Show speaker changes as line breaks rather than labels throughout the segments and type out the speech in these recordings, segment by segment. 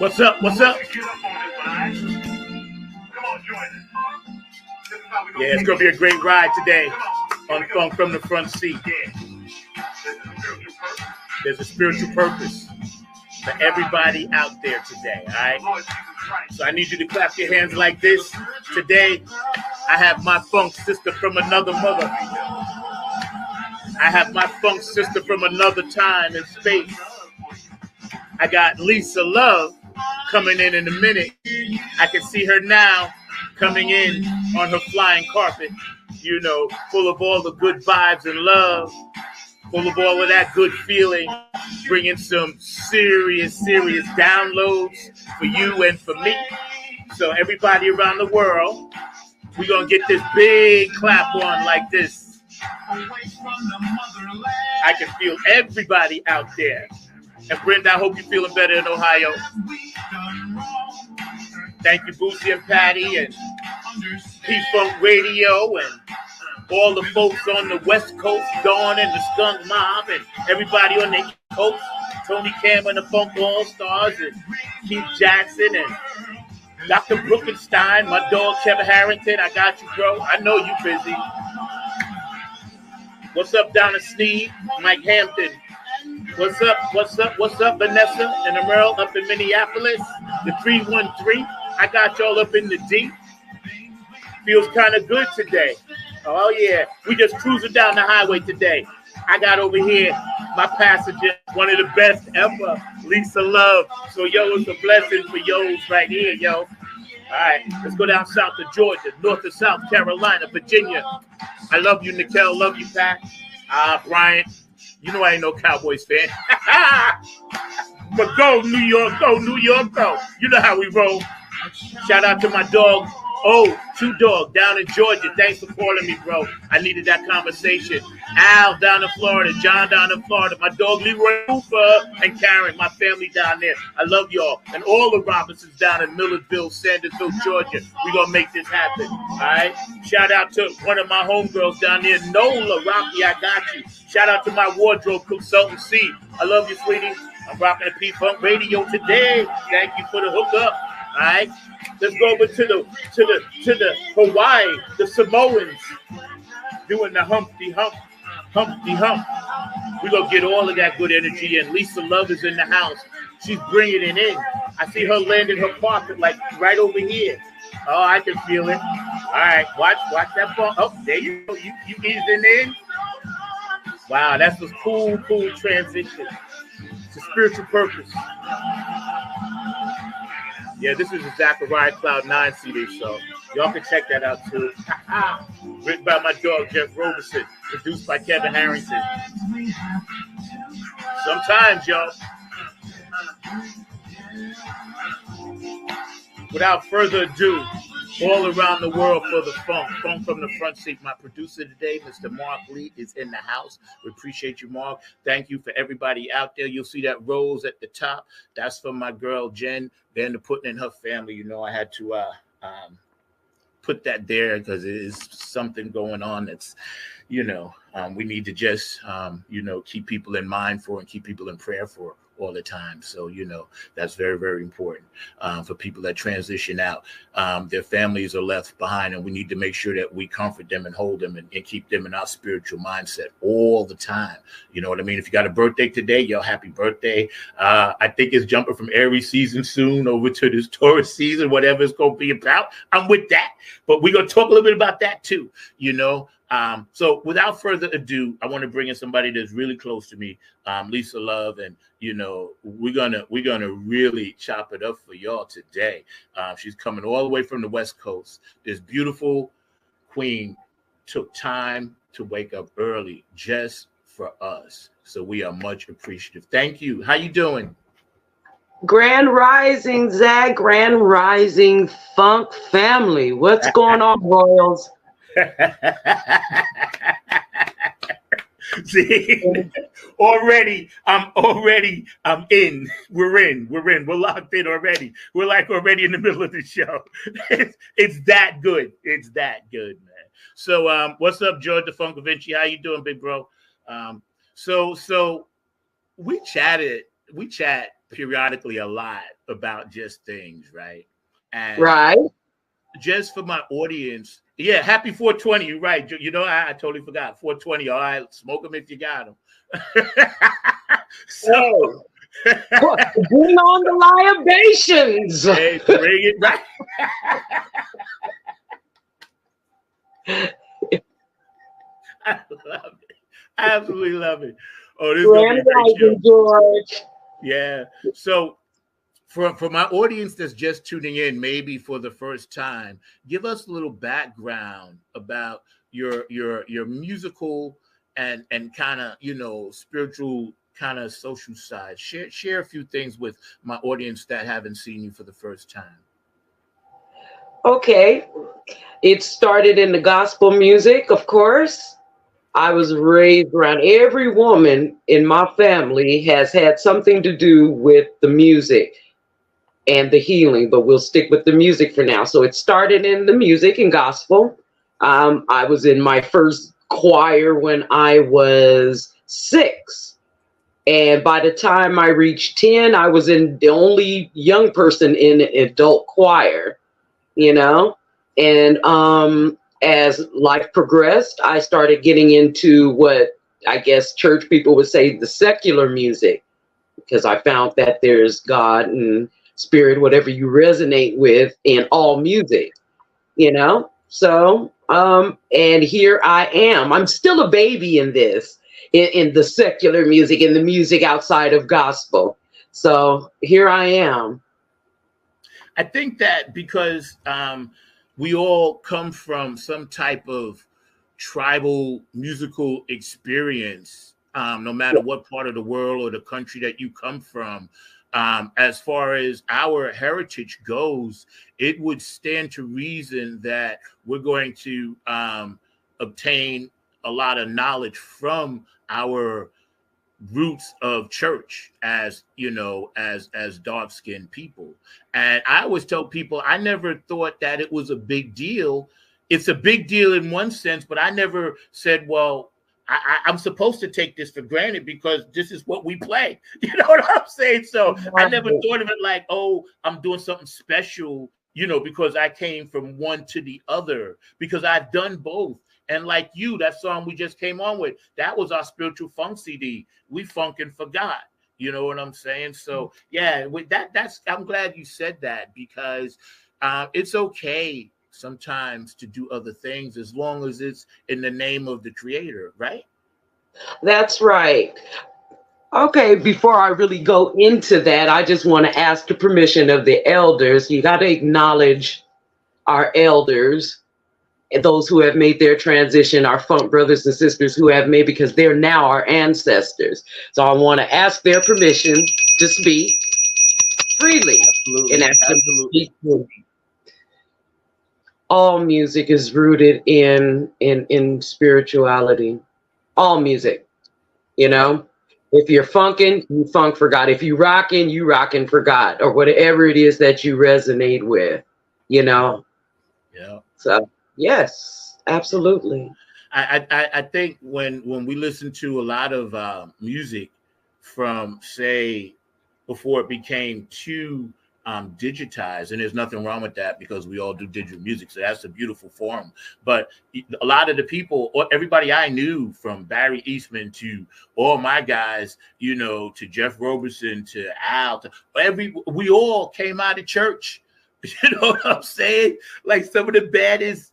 What's up? What's up? Yeah, it's gonna be a great ride today on Funk from the Front Seat. There's a spiritual purpose for everybody out there today, all right? So I need you to clap your hands like this. Today, I have my funk sister from another mother. I have my funk sister from another time and space. I got Lisa Love coming in a minute. I can see her now coming in on her flying carpet, you know, full of all the good vibes and love, full of all of that good feeling, bringing some serious downloads for you and for me. So everybody around the world, we're going to get this big clap on like this. I can feel everybody out there. And Brenda, I hope you're feeling better in Ohio. Thank you, Boosie and Patty and P-Funk Radio and all the folks on the West Coast, Dawn and the Skunk Mob and everybody on the East Coast, Tony Cam and the Funk All-Stars and Keith Jackson and Dr. Brookenstein, my dog Kevin Harrington. I got you, bro. I know you busy. What's up, Donna Sneed, Mike Hampton? What's up? What's up? What's up, Vanessa and Emerald up in Minneapolis? The 313. I got y'all up in the D. Feels kind of good today. Oh, yeah. We just cruising down the highway today. I got over here my passenger, one of the best ever, Lisa Love. So, yo, it's a blessing for yo's right here, yo. All right, let's go down south to Georgia, north to South Carolina, Virginia. I love you, Nikel. Love you, Pat. Brian. You know I ain't no Cowboys fan. But go, New York, go, New York, go. You know how we roll. Shout out to my dog, Two Dog, down in Georgia. Thanks for calling me, bro. I needed that conversation. Al down in Florida, John down in Florida, my dog Leroy Cooper and Karen, my family down there. I love y'all. And all the Robinsons down in Millersville, Sandersville, Georgia. We're going to make this happen, all right? Shout out to one of my homegirls down there, Nola Rocky, I got you. Shout out to my wardrobe consultancy. I love you, sweetie. I'm rocking the P-Funk Radio today. Thank you for the hookup. All right, let's go over to the Hawaii, the Samoans, doing the Humpty Hump. We're gonna get all of that good energy, and Lisa Love is in the house. She's bringing it in. I see her landing her carpet like right over here. Oh, I can feel it. All right, watch that phone. Oh, there you go. You easing in. Wow, that's a cool transition. It's a spiritual purpose. Yeah, this is a Zachariah Cloud 9 CD, so y'all can check that out too. Written by my dog, Jeff Roberson. Produced by Kevin Harrington. Sometimes, y'all. Without further ado, all around the world for the Funk from the Front Seat. My producer today, Mr. Mark Lee, is in the house. We appreciate you, Mark. Thank you for everybody out there. You'll see that rose at the top. That's from my girl, Jen Vanderputten and her family. You know, I had to put that there because it is something going on that's, you know, we need to just, you know, keep people in mind for and keep people in prayer for all the time. So, you know, that's very, very important for people that transition out. Their families are left behind, and we need to make sure that we comfort them and hold them and keep them in our spiritual mindset all the time. You know what I mean? If you got a birthday today, yo, happy birthday. I think it's jumping from Aries season soon over to this Taurus season, whatever it's going to be about. I'm with that. But we're going to talk a little bit about that too, you know. So without further ado, I want to bring in somebody that's really close to me, Lisa Love, and you know we're gonna really chop it up for y'all today. She's coming all the way from the West Coast. This beautiful queen took time to wake up early just for us, so we are much appreciative. Thank you. How you doing?
Grand Rising, Zach. Grand Rising, Funk family. What's going on, Royals?
See, I'm in. We're locked in already. We're like already in the middle of the show. It's that good. It's that good, man. So, what's up, George DeFuncovinci? How you doing, big bro? So we chat periodically a lot about just things, right? And
Right.
just for my audience, yeah, happy 420. You're right. You know, I totally forgot 420. All right, smoke them if you got them. So,
Hey, bring on the libations.
hey, bring it right. I love it. I absolutely love it. Oh, this is gonna be a great show.
George.
Yeah. So for my audience that's just tuning in, maybe for the first time, give us a little background about your musical and kind of, you know, spiritual kind of social side. Share a few things with my audience that haven't seen you for the first time.
Okay. It started in the gospel music, of course. I was raised around, every woman in my family has had something to do with the music and the healing, but we'll stick with the music for now. So it started in the music and gospel. I was in my first choir when I was 6. And by the time I reached 10, I was in the only young person in an adult choir, you know? And as life progressed, I started getting into what I guess church people would say the secular music, because I found that there's God and spirit, whatever you resonate with in all music, you know? So, and here I am. I'm still a baby in this, in the secular music, in the music outside of gospel. So here I am.
I think that because we all come from some type of tribal musical experience, no matter what part of the world or the country that you come from. As far as our heritage goes, it would stand to reason that we're going to obtain a lot of knowledge from our roots of church, as you know, as dark-skinned people. And I always tell people, I never thought that it was a big deal. It's a big deal in one sense, but I never said, well, I'm supposed to take this for granted because this is what we play. You know what I'm saying? So I never thought of it like, oh, I'm doing something special, you know, because I came from one to the other, because I've done both. And like you, that song we just came on with, that was our spiritual funk CD. We funkin' for God. You know what I'm saying? So yeah, with that's I'm glad you said that, because it's okay sometimes to do other things as long as it's in the name of the Creator, right?
That's right. Okay, before I really go into that, I just want to ask the permission of the elders. You got to acknowledge our elders, and those who have made their transition, our funk brothers and sisters who have made, because they're now our ancestors. So I want to ask their permission to speak freely.
Absolutely.
And ask them to speak freely. All music is rooted in spirituality. All music, you know. If you're funkin', you funk for God. If you rockin' for God, or whatever it is that you resonate with, you know.
Yeah.
So yes, absolutely.
I think when we listen to a lot of music from, say, before it became too digitized, and there's nothing wrong with that because we all do digital music, so that's a beautiful form. But a lot of the people, or everybody I knew, from Barry Eastman to all my guys, you know, to Jeff Roberson to Al, we all came out of church. You know what I'm saying? Like, some of the baddest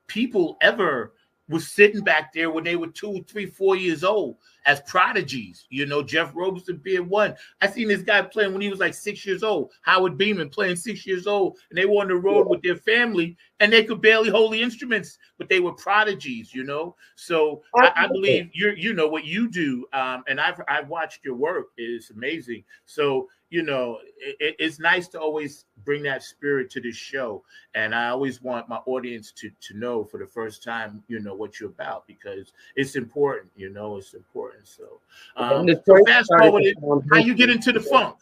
people ever was sitting back there when they were 2, 3, 4 years old as prodigies. You know, Jeff Roberson being one. I seen this guy playing when he was like 6 years old. Howard Beeman playing 6 years old, and they were on the road with their family, and they could barely hold the instruments, but they were prodigies. You know, so I believe you know what you do, and I've watched your work. It's amazing. So you know, it's nice to always bring that spirit to this show. And I always want my audience to know for the first time, you know, what you're about, because it's important, you know, it's important. So, so fast forward, how you get into the funk?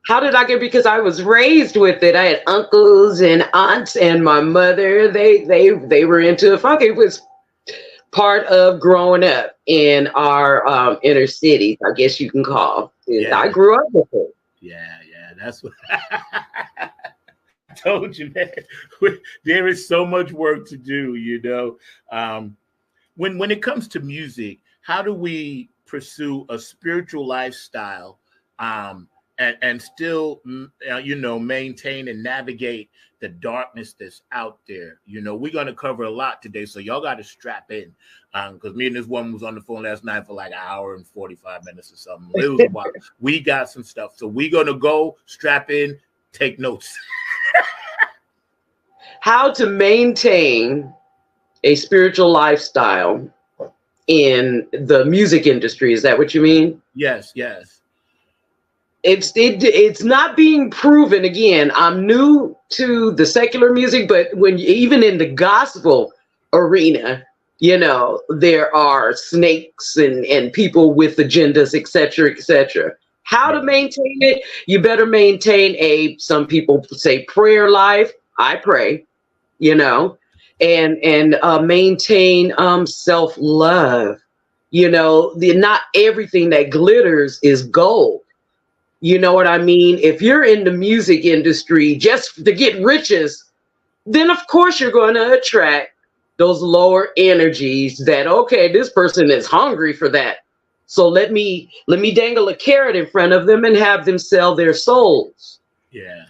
How did I get? Because I was raised with it. I had uncles and aunts, and my mother, they were into the funk. It was part of growing up in our inner cities, I guess you can call.
Yeah.
I grew up with it.
Yeah, that's what I told you, man. There is so much work to do, you know. When it comes to music, how do we pursue a spiritual lifestyle and still, you know, maintain and navigate the darkness that's out there? You know, we're going to cover a lot today, so y'all got to strap in, because me and this woman was on the phone last night for like an hour and 45 minutes or something. It was a while. We got some stuff, so we're going to go strap in, take notes.
How to maintain a spiritual lifestyle in the music industry. Is that what you mean?
Yes.
It's not being proven. Again, I'm new to the secular music, but even in the gospel arena, you know, there are snakes and people with agendas, etc., etc. How to maintain it? You better maintain some people say prayer life. I pray, you know, and maintain self-love. You know, not everything that glitters is gold. You know what I mean? If you're in the music industry just to get riches, then of course you're going to attract those lower energies that, okay, this person is hungry for that. So let me dangle a carrot in front of them and have them sell their souls.
Yeah.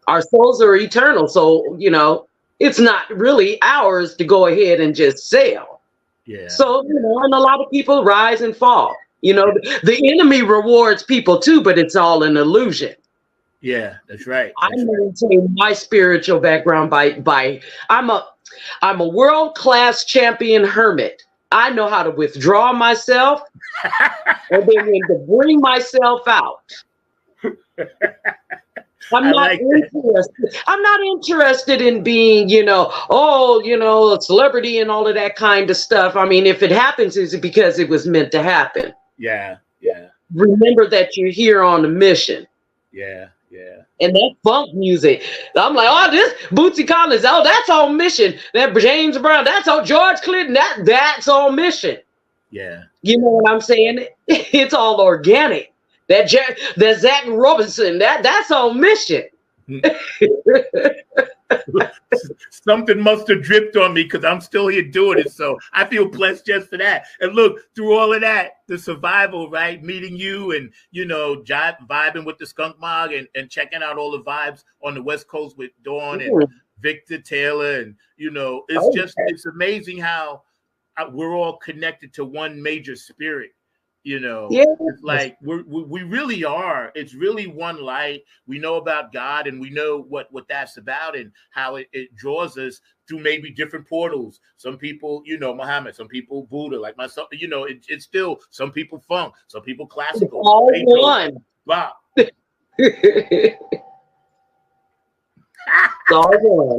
Our souls are eternal. So, you know, it's not really ours to go ahead and just sell.
Yeah.
So, you know, and a lot of people rise and fall. You know, the enemy rewards people too, but it's all an illusion.
Yeah, that's right.
I maintain my spiritual background by I'm a world-class champion hermit. I know how to withdraw myself and then when to bring myself out. I'm not interested in being, you know, a celebrity and all of that kind of stuff. I mean, if it happens, it's because it was meant to happen.
Yeah.
Remember that you're here on a mission.
Yeah.
And that funk music, I'm like, oh, this Bootsy Collins, oh, that's on mission. That James Brown, that's on George Clinton, that's on mission.
Yeah.
You know what I'm saying? It's all organic. That Zach Robinson, that's on mission.
Something must have dripped on me because I'm still here doing it. So I feel blessed just for that. And look, through all of that, the survival, right? Meeting you and, you know, vibing with the Skunk Mog and checking out all the vibes on the West Coast with Dawn and Victor Taylor. And, you know, it's amazing how we're all connected to one major spirit. You know, It's like we really are. It's really one light. We know about God and we know what that's about and how it draws us through maybe different portals. Some people, you know, Muhammad, some people Buddha, like myself, you know, it's still some people funk, some people classical.
All one.
Wow.
It's all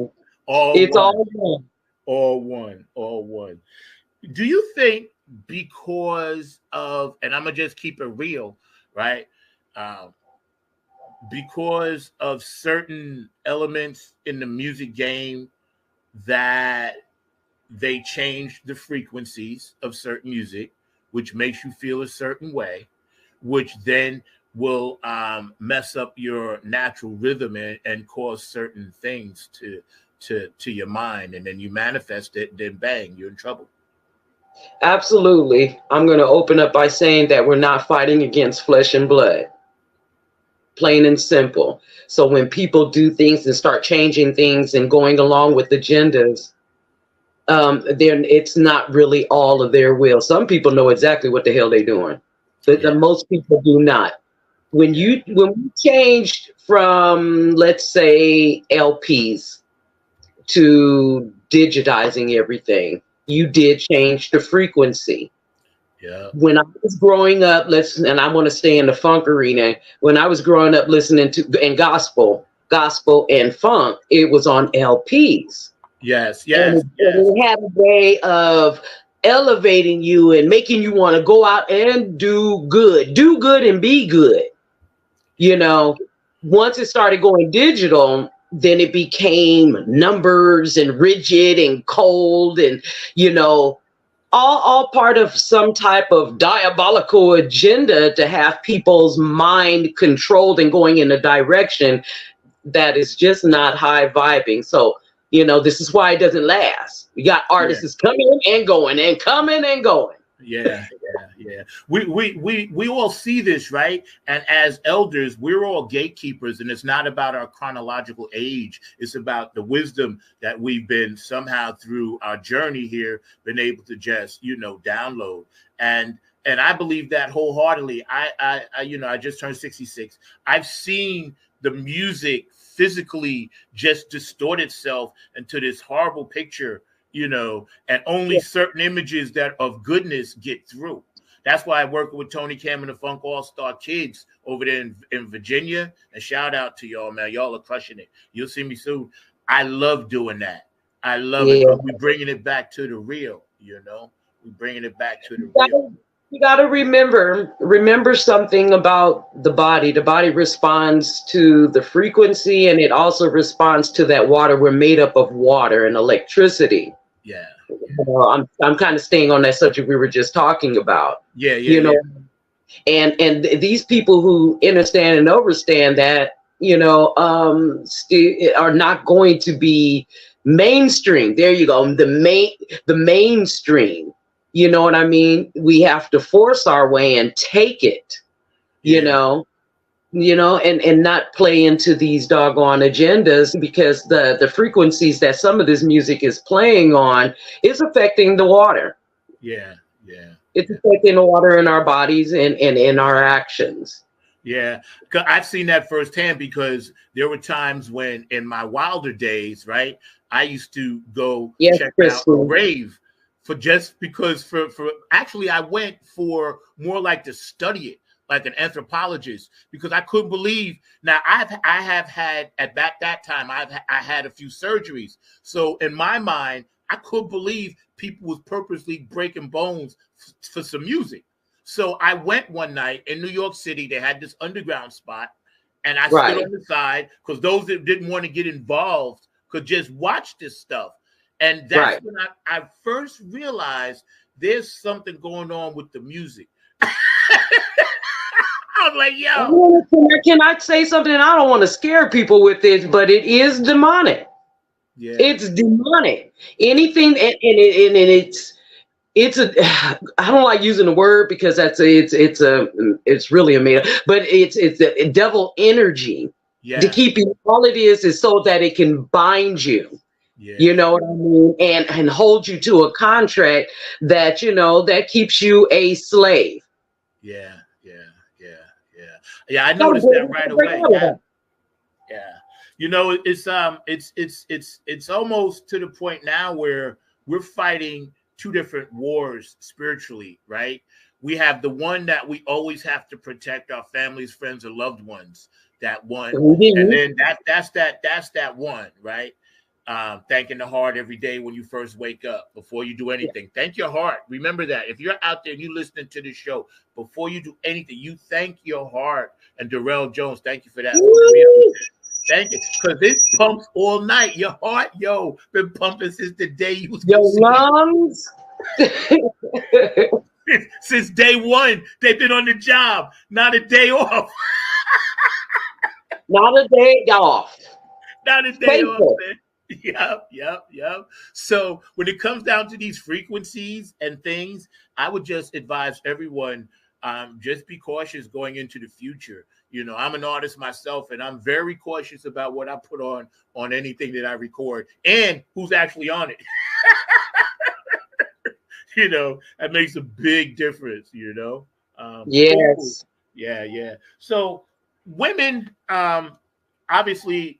one.
All one. Do you think because of, and I'm gonna just keep it real, right? Because of certain elements in the music game that they change the frequencies of certain music, which makes you feel a certain way, which then will mess up your natural rhythm and cause certain things to your mind, and then you manifest it, then bang, you're in trouble.
Absolutely. I'm going to open up by saying that we're not fighting against flesh and blood. Plain and simple. So when people do things and start changing things and going along with agendas, then it's not really all of their will. Some people know exactly what the hell they're doing, but most people do not. When we changed from, let's say, LPs to digitizing everything, you did change the frequency.
Yeah.
When I was growing up, and I want to stay in the funk arena. When I was growing up listening to and gospel and funk, it was on LPs.
Yes.
It had a way of elevating you and making you want to go out and do good and be good. You know, once it started going digital, then it became numbers and rigid and cold and, you know, all part of some type of diabolical agenda to have people's mind controlled and going in a direction that is just not high vibing. So, you know, this is why it doesn't last. We got artists coming and going and coming and going.
Yeah. We all see this, right? And as elders, we're all gatekeepers, and it's not about our chronological age. It's about the wisdom that we've been somehow through our journey here, been able to just, you know, download. And I believe that wholeheartedly. I you know, I just turned 66. I've seen the music physically just distort itself into this horrible picture, you know, and only certain images that of goodness get through. That's why I work with Tony Cam and the Funk All-Star Kids over there in Virginia. And shout out to y'all, man. Y'all are crushing it. You'll see me soon. I love doing that. I love it. We're bringing it back to the real, you know. We're bringing it back to the real.
You got to remember something about the body. The body responds to the frequency, and it also responds to that water. We're made up of water and electricity.
Yeah.
I'm kind of staying on that subject we were just talking about. You know, and these people who understand and understand that, you know, are not going to be mainstream. There you go. The mainstream. You know what I mean? We have to force our way and take it, you know, and not play into these doggone agendas, because the frequencies that some of this music is playing on is affecting the water. It's affecting the water in our bodies and in our actions.
Yeah, I've seen that firsthand, because there were times when in my wilder days, right, I used to go check out a rave. Actually, I went for more like to study it, like an anthropologist, because I couldn't believe. Now I have had at that time I had a few surgeries, so in my mind I couldn't believe people was purposely breaking bones for some music. So I went one night in New York City. They had this underground spot, and I stood on the side, because those that didn't want to get involved could just watch this stuff. And that's when I first realized there's something going on with the music. I was like, yo.
Can I say something? I don't want to scare people with this, but it is demonic.
Yeah.
It's demonic. Anything, and it's a, I don't like using the word, because it's really a made up, but it's a devil energy to keep you. All it is so that it can bind you. You know what I mean? And hold you to a contract that, you know, that keeps you a slave.
Yeah. I noticed that right away. Yeah. You know, it's almost to the point now where we're fighting two different wars spiritually, right? We have the one that we always have to protect our families, friends, and loved ones. That one, and then that's that one, right? Thanking the heart every day when you first wake up, before you do anything. Thank your heart. Remember that. If you're out there and you're listening to this show, before you do anything, you thank your heart. And Darrell Jones, thank you for that. Thank you. Because it pumps all night. Your heart, been pumping since the day you was
your lungs.
Since day one, they've been on the job. Not a day off.
Not a day off.
Not a day off, man. Yep. So when it comes down to these frequencies and things, I would just advise everyone, just be cautious going into the future. You know, I'm an artist myself, and I'm very cautious about what I put on anything that I record and who's actually on it. You know, that makes a big difference, you know?
Yes.
Yeah. So women, obviously,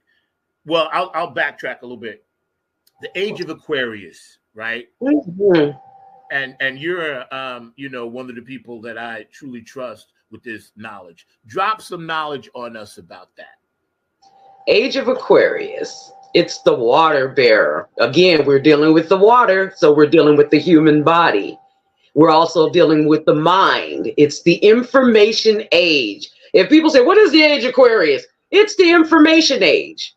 well, I'll backtrack a little bit. The age of Aquarius, right?
Mm-hmm.
And you're, you know, one of the people that I truly trust with this knowledge. Drop some knowledge on us about that.
Age of Aquarius. It's the water bearer. Again, we're dealing with the water, so we're dealing with the human body. We're also dealing with the mind. It's the information age. If people say, what is the age of Aquarius? It's the information age.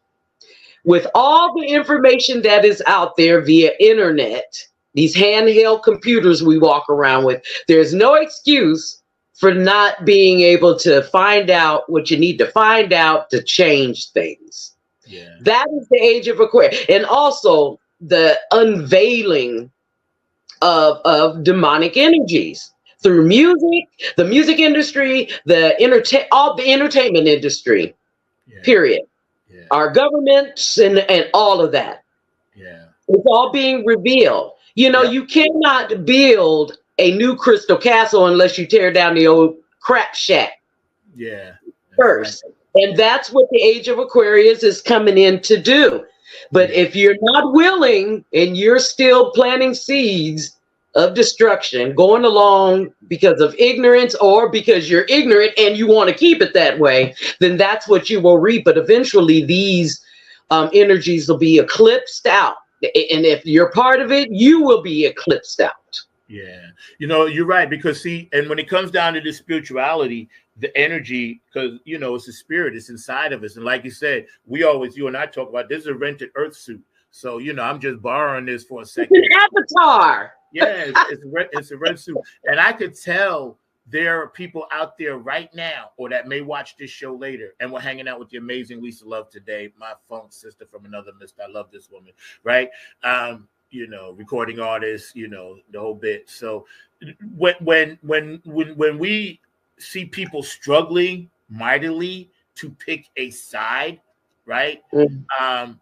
with all the information that is out there via internet, these handheld computers we walk around with, there's no excuse for not being able to find out what you need to find out to change things.
Yeah.
That is the age of Aquarius. And also the unveiling of demonic energies through music, the music industry, all the entertainment industry, period.
Yeah.
Our governments and all of that.
Yeah.
It's all being revealed. You know, you cannot build a new crystal castle unless you tear down the old crap shack.
Yeah.
First. Right. And that's what the age of Aquarius is coming in to do. But if you're not willing and you're still planting seeds of destruction, going along because of ignorance or because you're ignorant and you want to keep it that way, then that's what you will reap. But eventually these energies will be eclipsed out. And if you're part of it, you will be eclipsed out.
Yeah. You know, you're right. Because see, and when it comes down to this spirituality, the energy, because, you know, it's a spirit, it's inside of us. And like you said, you and I talk about, this is a rented earth suit. So, you know, I'm just borrowing this for a second.
It's an avatar.
Yeah, it's a red suit. And I could tell there are people out there right now, or that may watch this show later, and we're hanging out with the amazing Lisa Love today, my funk sister from another mist. I love this woman, right? You know, recording artist, you know, the whole bit. So when we see people struggling mightily to pick a side, right? Mm-hmm.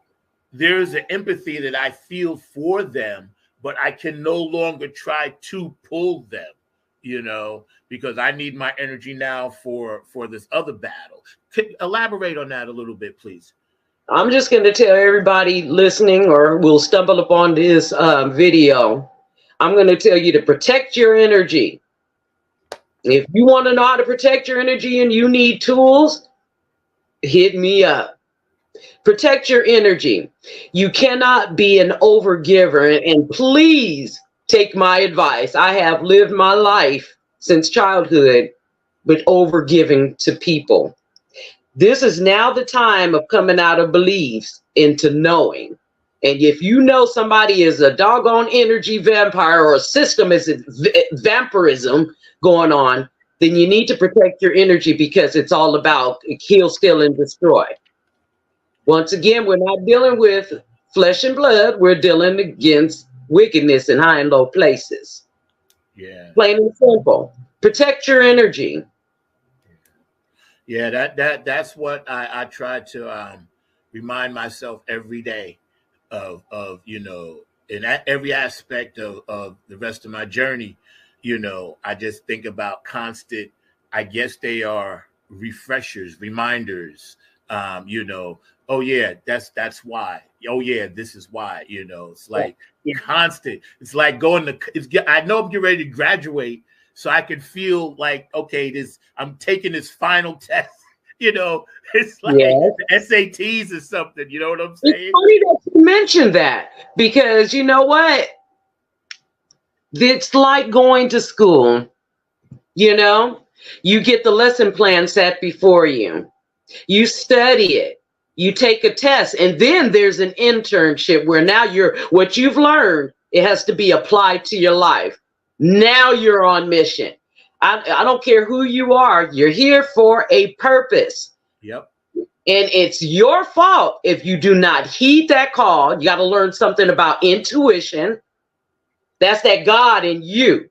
There's an empathy that I feel for them, but I can no longer try to pull them, you know, because I need my energy now for this other battle. Elaborate on that a little bit, please.
I'm just going to tell everybody listening or will stumble upon this video. I'm going to tell you to protect your energy. If you want to know how to protect your energy and you need tools, hit me up. Protect your energy. You cannot be an overgiver. And please take my advice. I have lived my life since childhood with overgiving to people. This is now the time of coming out of beliefs into knowing. And if you know somebody is a doggone energy vampire or a system is vampirism going on, then you need to protect your energy because it's all about kill, steal, and destroy. Once again, we're not dealing with flesh and blood. We're dealing against wickedness in high and low places.
Yeah.
Plain and simple. Protect your energy.
Yeah, that's what I try to remind myself every day of you know, in every aspect of the rest of my journey. You know, I just think about constant, I guess they are refreshers, reminders, you know, oh yeah, that's why. Oh yeah, this is why, you know, it's like constant. It's like going to, I know I'm getting ready to graduate, so I can feel like, okay, I'm taking this final test, you know, it's like the SATs or something, you know what I'm saying?
It's funny that you mentioned that because you know what? It's like going to school, you know, you get the lesson plan set before you, you study it, you take a test, and then there's an internship where now what you've learned, it has to be applied to your life. Now you're on mission. I don't care who you are, you're here for a purpose.
Yep.
And it's your fault if you do not heed that call. You got to learn something about intuition. That's that God in you.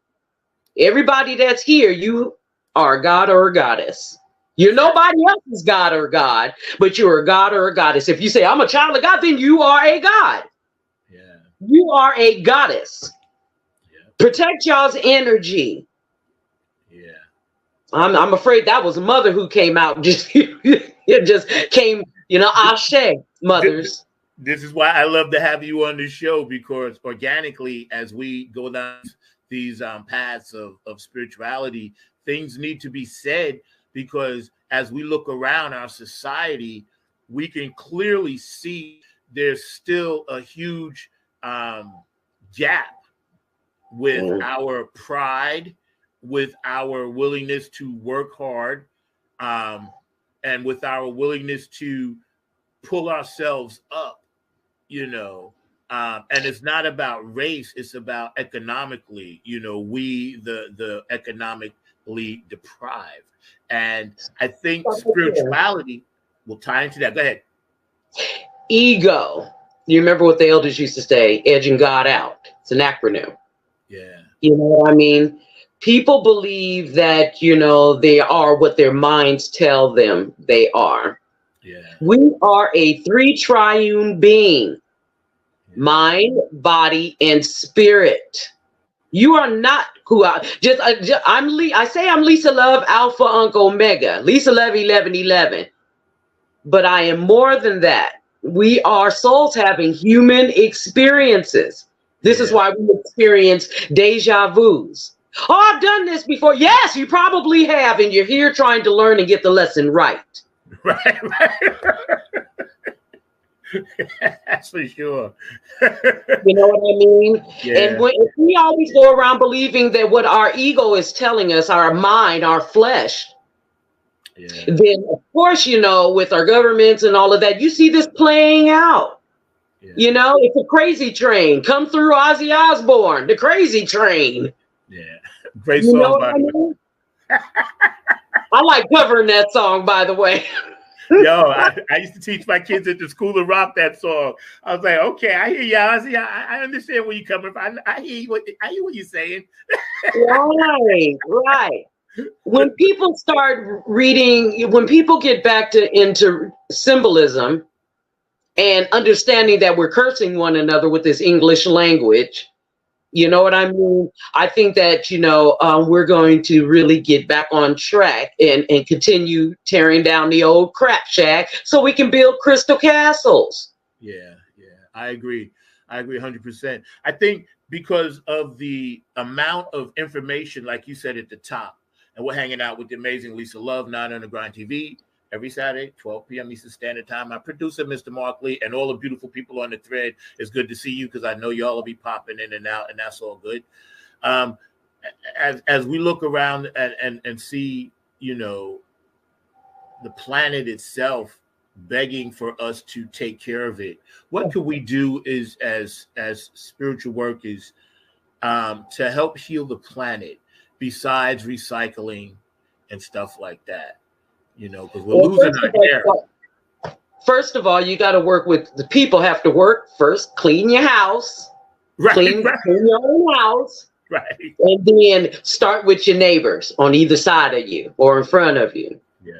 Everybody that's here, you are a god or a goddess. You're nobody else's god or god, but you're a god or a goddess. If you say, I'm a child of God, then you are a god.
Yeah.
You are a goddess. Yeah. Protect y'all's energy.
Yeah.
I'm afraid that was a mother who came out. It just came, you know, ashe, mothers.
This is why I love to have you on the show, because organically, as we go down these paths of spirituality, things need to be said, because as we look around our society, we can clearly see there's still a huge gap with our pride, with our willingness to work hard, and with our willingness to pull ourselves up you know, and it's not about race, it's about economically, you know, we the economically deprived. And I think spirituality will tie into that. Go ahead.
Ego. You remember what the elders used to say, edging God out. It's an acronym.
Yeah.
You know what I mean? People believe that, you know, they are what their minds tell them they are.
Yeah.
We are a three triune being, mind, body, and spirit. You are not who I say I'm Lisa Love, Alpha, Uncle, Omega, Lisa Love 1111. But I am more than that. We are souls having human experiences. This is why we experience deja vus. Oh, I've done this before. Yes, you probably have, and you're here trying to learn and get the lesson right.
Right. That's for sure.
You know what I mean?
Yeah.
And if we always go around believing that what our ego is telling us, our mind, our flesh, then of course, you know, with our governments and all of that, you see this playing out. You know, it's a crazy train. Come through Ozzy Osbourne, the crazy train.
Yeah. Great song,
know by the way. I like covering that song, by the way.
Yo, I used to teach my kids at the School of Rock that song. I was like, okay, I hear you, Ozzy. I understand where you're coming from. I hear what you're saying.
Right. When people start reading, when people get back into symbolism and understanding that we're cursing one another with this English language, you know what I mean? I think that, you know, we're going to really get back on track and continue tearing down the old crap shack so we can build crystal castles.
Yeah. I agree 100%. I think because of the amount of information, like you said at the top, and we're hanging out with the amazing Lisa Love, 9 Underground TV, every Saturday, 12 p.m. Eastern Standard Time. My producer, Mr. Mark Lee, and all the beautiful people on the thread. It's good to see you because I know y'all will be popping in and out, and that's all good. As we look around and see, you know, the planet itself begging for us to take care of it, what could we do as spiritual workers to help heal the planet besides recycling and stuff like that? You know, because we're losing our air.
First of all, you got to work with the people. Have to work first. Clean your house. Clean your own house.
Right.
And then start with your neighbors on either side of you or in front of you.
Yeah.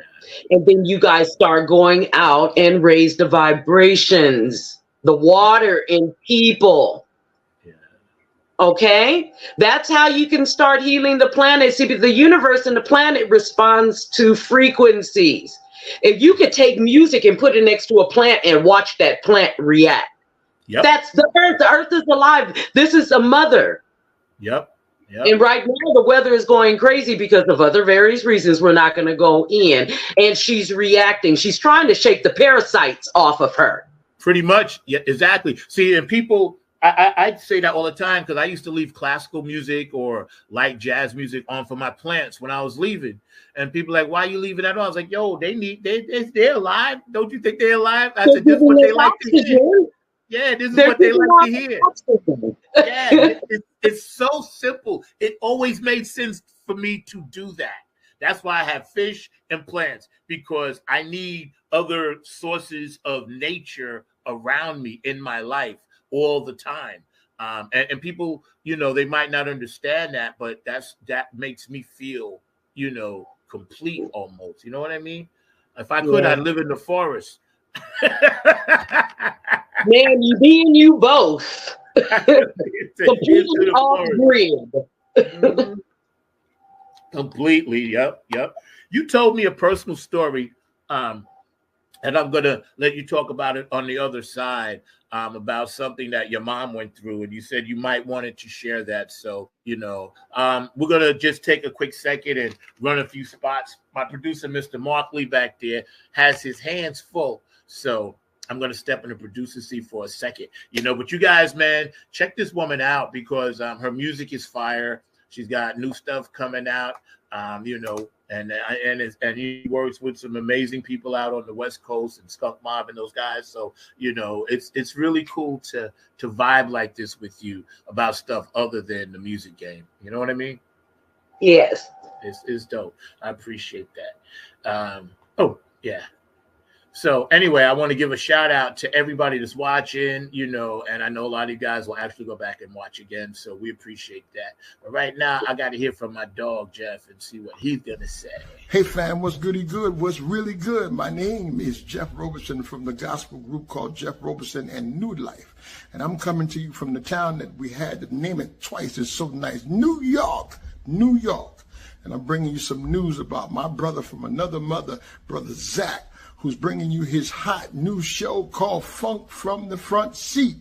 And then you guys start going out and raise the vibrations, the water in people. Okay, that's how you can start healing the planet. See, the universe and the planet responds to frequencies. If you could take music and put it next to a plant and watch that plant react, that's the earth. The earth is alive. This is a mother.
Yep.
And right now the weather is going crazy because of other various reasons. We're not going to go in. And she's reacting. She's trying to shake the parasites off of her.
Pretty much. Yeah, exactly. See, and people, I say that all the time because I used to leave classical music or light jazz music on for my plants when I was leaving. And people are like, why are you leaving that on? I was like, yo, they're alive. Don't you think they're alive? I said, this is what they like to hear. Yeah, this is what they like to hear. Yeah, it's so simple. It always made sense for me to do that. That's why I have fish and plants, because I need other sources of nature around me in my life all the time. And people, you know, they might not understand that, but that makes me feel, you know, complete almost. You know what I mean? If I could, I'd live in the forest.
Man, you both. Completely off grid.
Mm-hmm. Completely. Yep. You told me a personal story, and I'm gonna let you talk about it on the other side, about something that your mom went through, and you said you might wanted to share that. So, you know, we're gonna just take a quick second and run a few spots. My producer, Mr. Mark Lee, back there, has his hands full, so I'm going to step in the producer seat for a second, you know, but you guys, man, check this woman out because her music is fire. she's got new stuff coming out. You know, and he works with some amazing people out on the West Coast and Skunk Mob and those guys. So, you know, it's really cool to vibe like this with you about stuff other than the music game. You know what I mean?
Yes.
It's dope. I appreciate that. Oh, yeah. So anyway, I want to give a shout out to everybody that's watching, you know, and I know a lot of you guys will actually go back and watch again. So we appreciate that. But right now, I got to hear from my dog, Jeff, and see what he's going to say.
Hey, fam, what's goody good? What's really good? My name is Jeff Roberson from the gospel group called Jeff Roberson and New Life. And I'm coming to you from the town that we had to name it twice. It's so nice. New York, New York. And I'm bringing you some news about my brother from another mother, Brother Zach, who's bringing you his hot new show called Funk from the Front Seat.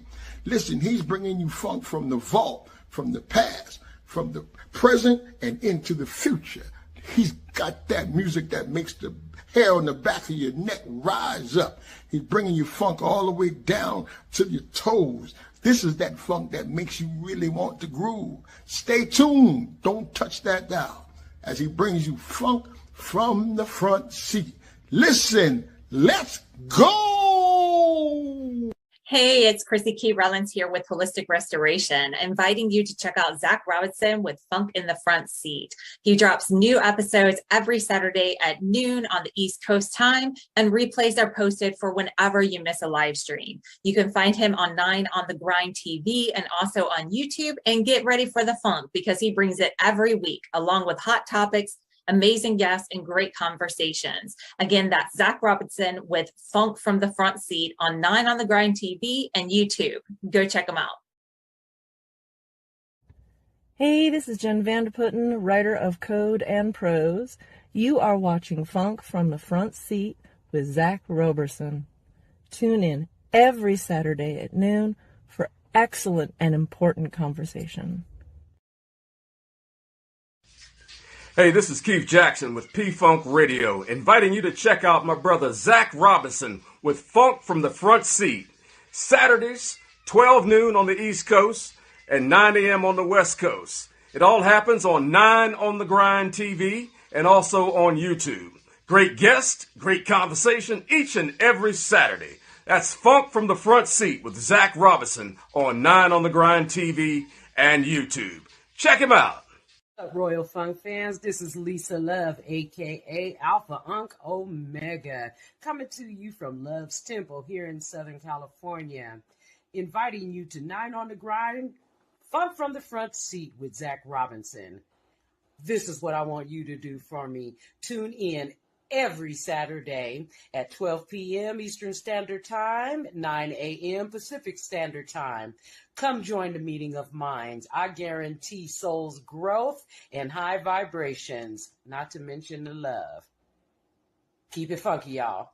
Listen, he's bringing you funk from the vault, from the past, from the present, and into the future. He's got that music that makes the hair on the back of your neck rise up. He's bringing you funk all the way down to your toes. This is that funk that makes you really want to groove. Stay tuned. Don't touch that dial as he brings you funk from the front seat. Listen, let's go.
Hey, it's Chrissy Key Rollins here with Holistic Restoration, inviting you to check out Zach Robinson with Funk in the Front Seat. He drops new episodes every Saturday at noon on the East Coast time, and replays are posted for whenever you miss a live stream. You can find him on 9 on the Grind TV and also on YouTube, and get ready for the funk because he brings it every week along with hot topics, amazing guests, and great conversations. Again, that's Zach Robinson with Funk from the Front Seat on 9 on the Grind TV and YouTube. Go check them out.
Hey, this is Jen Vanderputten, writer of Code and Prose. You are watching Funk from the Front Seat with Zach Roberson. Tune in every Saturday at noon for excellent and important conversation.
Hey, this is Keith Jackson with P-Funk Radio, inviting you to check out my brother Zach Robinson with Funk from the Front Seat. Saturdays, 12 noon on the East Coast and 9 a.m. on the West Coast. It all happens on 9 on the Grind TV and also on YouTube. Great guest, great conversation each and every Saturday. That's Funk from the Front Seat with Zach Robinson on 9 on the Grind TV and YouTube. Check him out.
What's up, Royal Funk fans? This is Lisa Love, a.k.a. Alpha Unk Omega, coming to you from Love's Temple here in Southern California, inviting you to 9 on the Grind, Funk from the Front Seat with Zach Robinson. This is what I want you to do for me. Tune in every Saturday at 12 p.m. Eastern Standard Time, 9 a.m. Pacific Standard Time. Come join the meeting of minds. I guarantee soul's growth and high vibrations, not to mention the love. Keep it funky, y'all.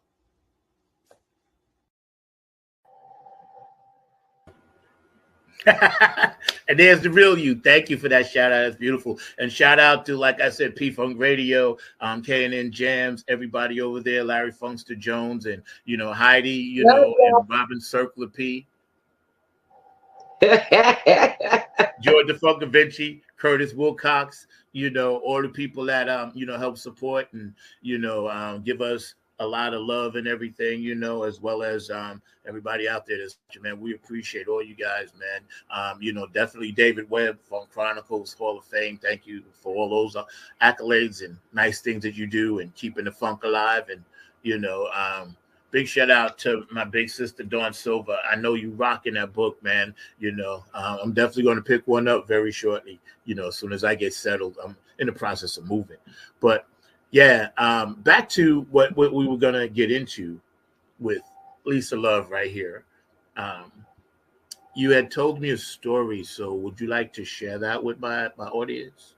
And there's the real you. Thank you for that shout out. That's beautiful. And shout out to, like I said, P-Funk Radio, KNN Jams, everybody over there, Larry Funkster Jones, and, you know, Heidi, you know, and Robin Circler P. George the Funk Vinci, Curtis Wilcox, you know, all the people that, you know, help support and, you know, give us a lot of love and everything, you know, as well as everybody out there. Man, we appreciate all you guys, man. You know, definitely David Webb from Chronicles Hall of Fame. Thank you for all those accolades and nice things that you do and keeping the funk alive. And, you know, big shout out to my big sister, Dawn Silva. I know you rocking that book, man. You know, I'm definitely going to pick one up very shortly, you know, as soon as I get settled. I'm in the process of moving. But yeah, back to what we were going to get into with Lisa Love right here. You had told me a story, so would you like to share that with my audience?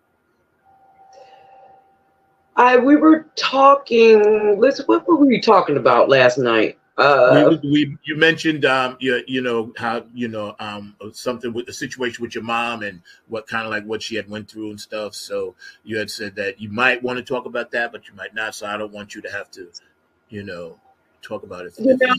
We were talking. What were we talking about last night?
You mentioned you know how something with the situation with your mom and what kind of like what she had went through and stuff. So you had said that you might want to talk about that, but you might not. So I don't want you to have to, you know, talk about it.
You know,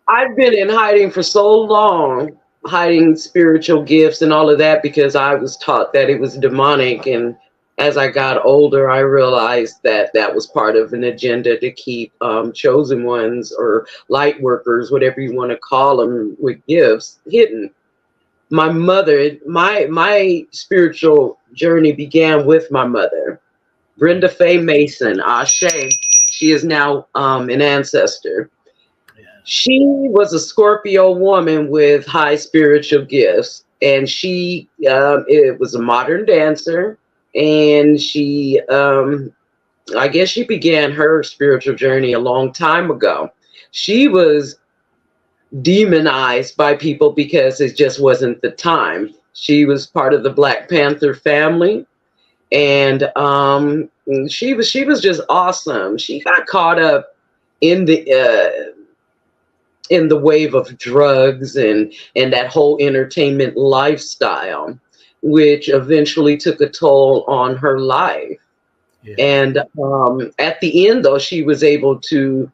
I've been in hiding for so long hiding spiritual gifts and all of that because I was taught that it was demonic. And as I got older, I realized that that was part of an agenda to keep chosen ones or light workers, whatever you want to call them, with gifts hidden. My mother, my spiritual journey began with my mother, Brenda Faye Mason, Ashe. She is now an ancestor. She was a Scorpio woman with high spiritual gifts, and she it was a modern dancer, and she I guess she began her spiritual journey a long time ago. She was demonized by people because it just wasn't the time. She was part of the Black Panther family, and she was just awesome. She got caught up in the wave of drugs and that whole entertainment lifestyle, which eventually took a toll on her life. Yeah. And at the end, though, she was able to,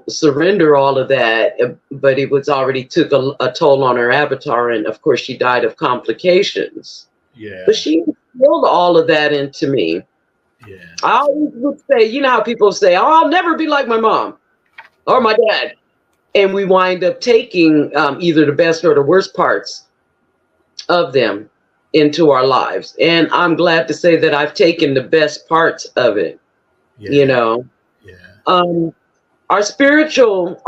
surrender all of that, but it was already took a toll on her avatar. And of course, she died of complications. Yeah. But she instilled all of that into me. Yeah. I always would say, you know how people say, "Oh, I'll never be like my mom or my dad." And we wind up taking either the best or the worst parts of them into our lives. And I'm glad to say that I've taken the best parts of it. Yeah. Yeah. Our spiritual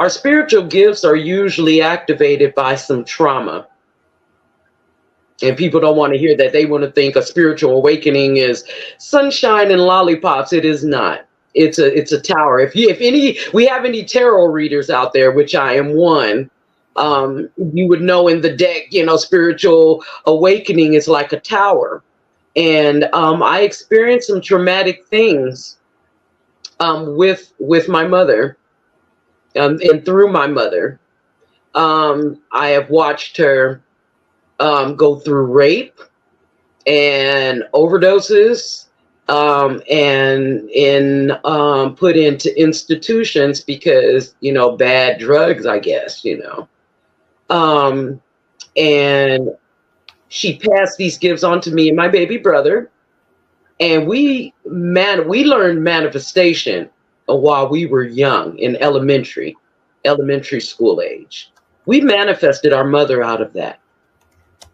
gifts are usually activated by some trauma. And people don't want to hear that. They want to think a spiritual awakening is sunshine and lollipops. It is not. It's a tower. If we have any tarot readers out there, which I am one, you would know in the deck, spiritual awakening is like a tower. And I experienced some traumatic things with my mother and through my mother. I have watched her go through rape and overdoses. And put into institutions because, bad drugs, I guess, and she passed these gifts on to me and my baby brother. And we learned manifestation while we were young in elementary school age. We manifested our mother out of that.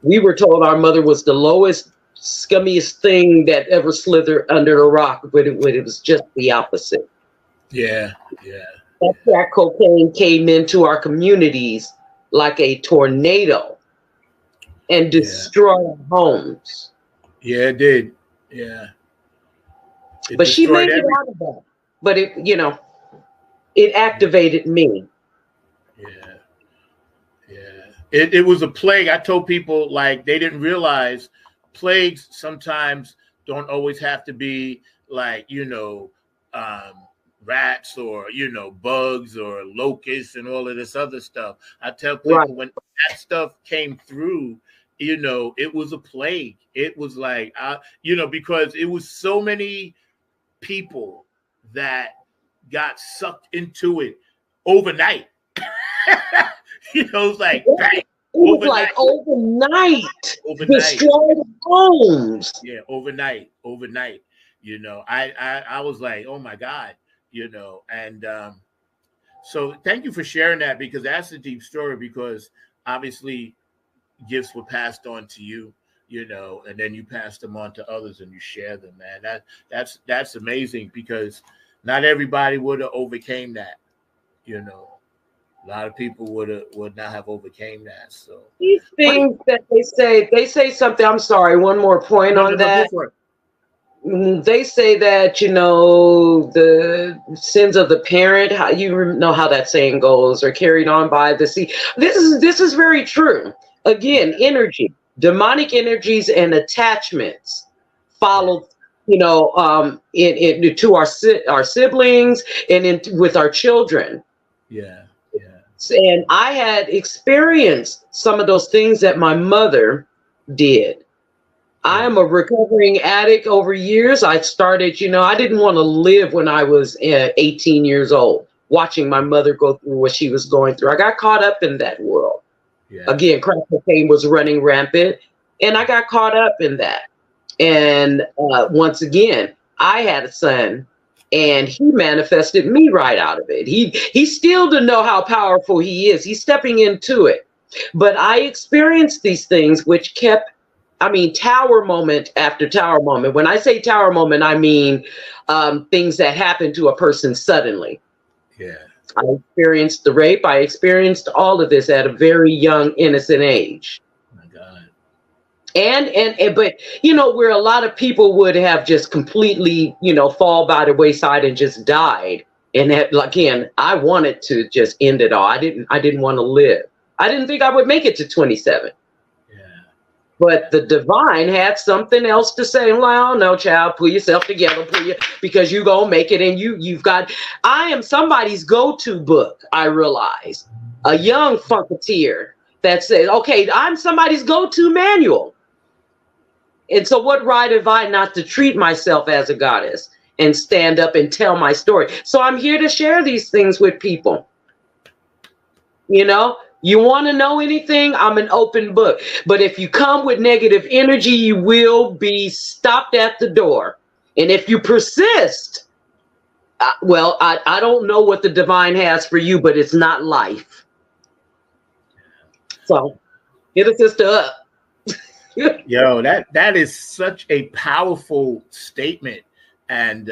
We were told our mother was the lowest, scummiest thing that ever slithered under a rock, but it was just the opposite. Yeah, yeah. That crack cocaine came into our communities like a tornado and destroyed our homes. Yeah, it did. Yeah. But she made it out of that. But it activated me. Yeah. Yeah. It was a plague. I told people, like, they didn't realize plagues sometimes don't always have to be like, rats or, bugs or locusts and all of this other stuff. I tell people when that stuff came through, it was a plague. It was like, because it was so many people that got sucked into it overnight. It's like, bang. It was like overnight. Destroyed homes. Yeah, overnight. I was like, oh my God, and so thank you for sharing that, because that's a deep story, because obviously gifts were passed on to you, and then you pass them on to others and you share them, man. That's amazing, because not everybody would have overcame that, A lot of people would not have overcame that. So these things that they say something. I'm sorry. One more point on that. They say that the sins of the parent. How you know how that saying goes, are carried on by the sea. This is very true. Again, energy, demonic energies, and attachments follow. To our siblings and with our children. Yeah. And I had experienced some of those things that my mother did. I am a recovering addict over years. I started, I didn't want to live when I was 18 years old, watching my mother go through what she was going through. I got caught up in that world.
Yeah.
Again, crack cocaine was running rampant, and I got caught up in that. And once again, I had a son, and he manifested me right out of it. He still didn't know how powerful he is. He's stepping into it. But I experienced these things which kept, tower moment after tower moment. When I say tower moment, I mean things that happen to a person suddenly.
Yeah.
I experienced the rape. I experienced all of this at a very young, innocent age.
Oh my God.
But where a lot of people would have just completely, fall by the wayside and just died. And that, again, I wanted to just end it all. I didn't want to live. I didn't think I would make it to 27.
Yeah.
But the divine had something else to say. Well, no, child, pull yourself together, because you gonna make it, and I am somebody's go-to book. I realize a young funketeer that says, okay, I'm somebody's go-to manual. And so what right have I not to treat myself as a goddess and stand up and tell my story? So I'm here to share these things with people. You want to know anything? I'm an open book. But if you come with negative energy, you will be stopped at the door. And if you persist, I don't know what the divine has for you, but it's not life. So get a sister up.
Yo, that is such a powerful statement and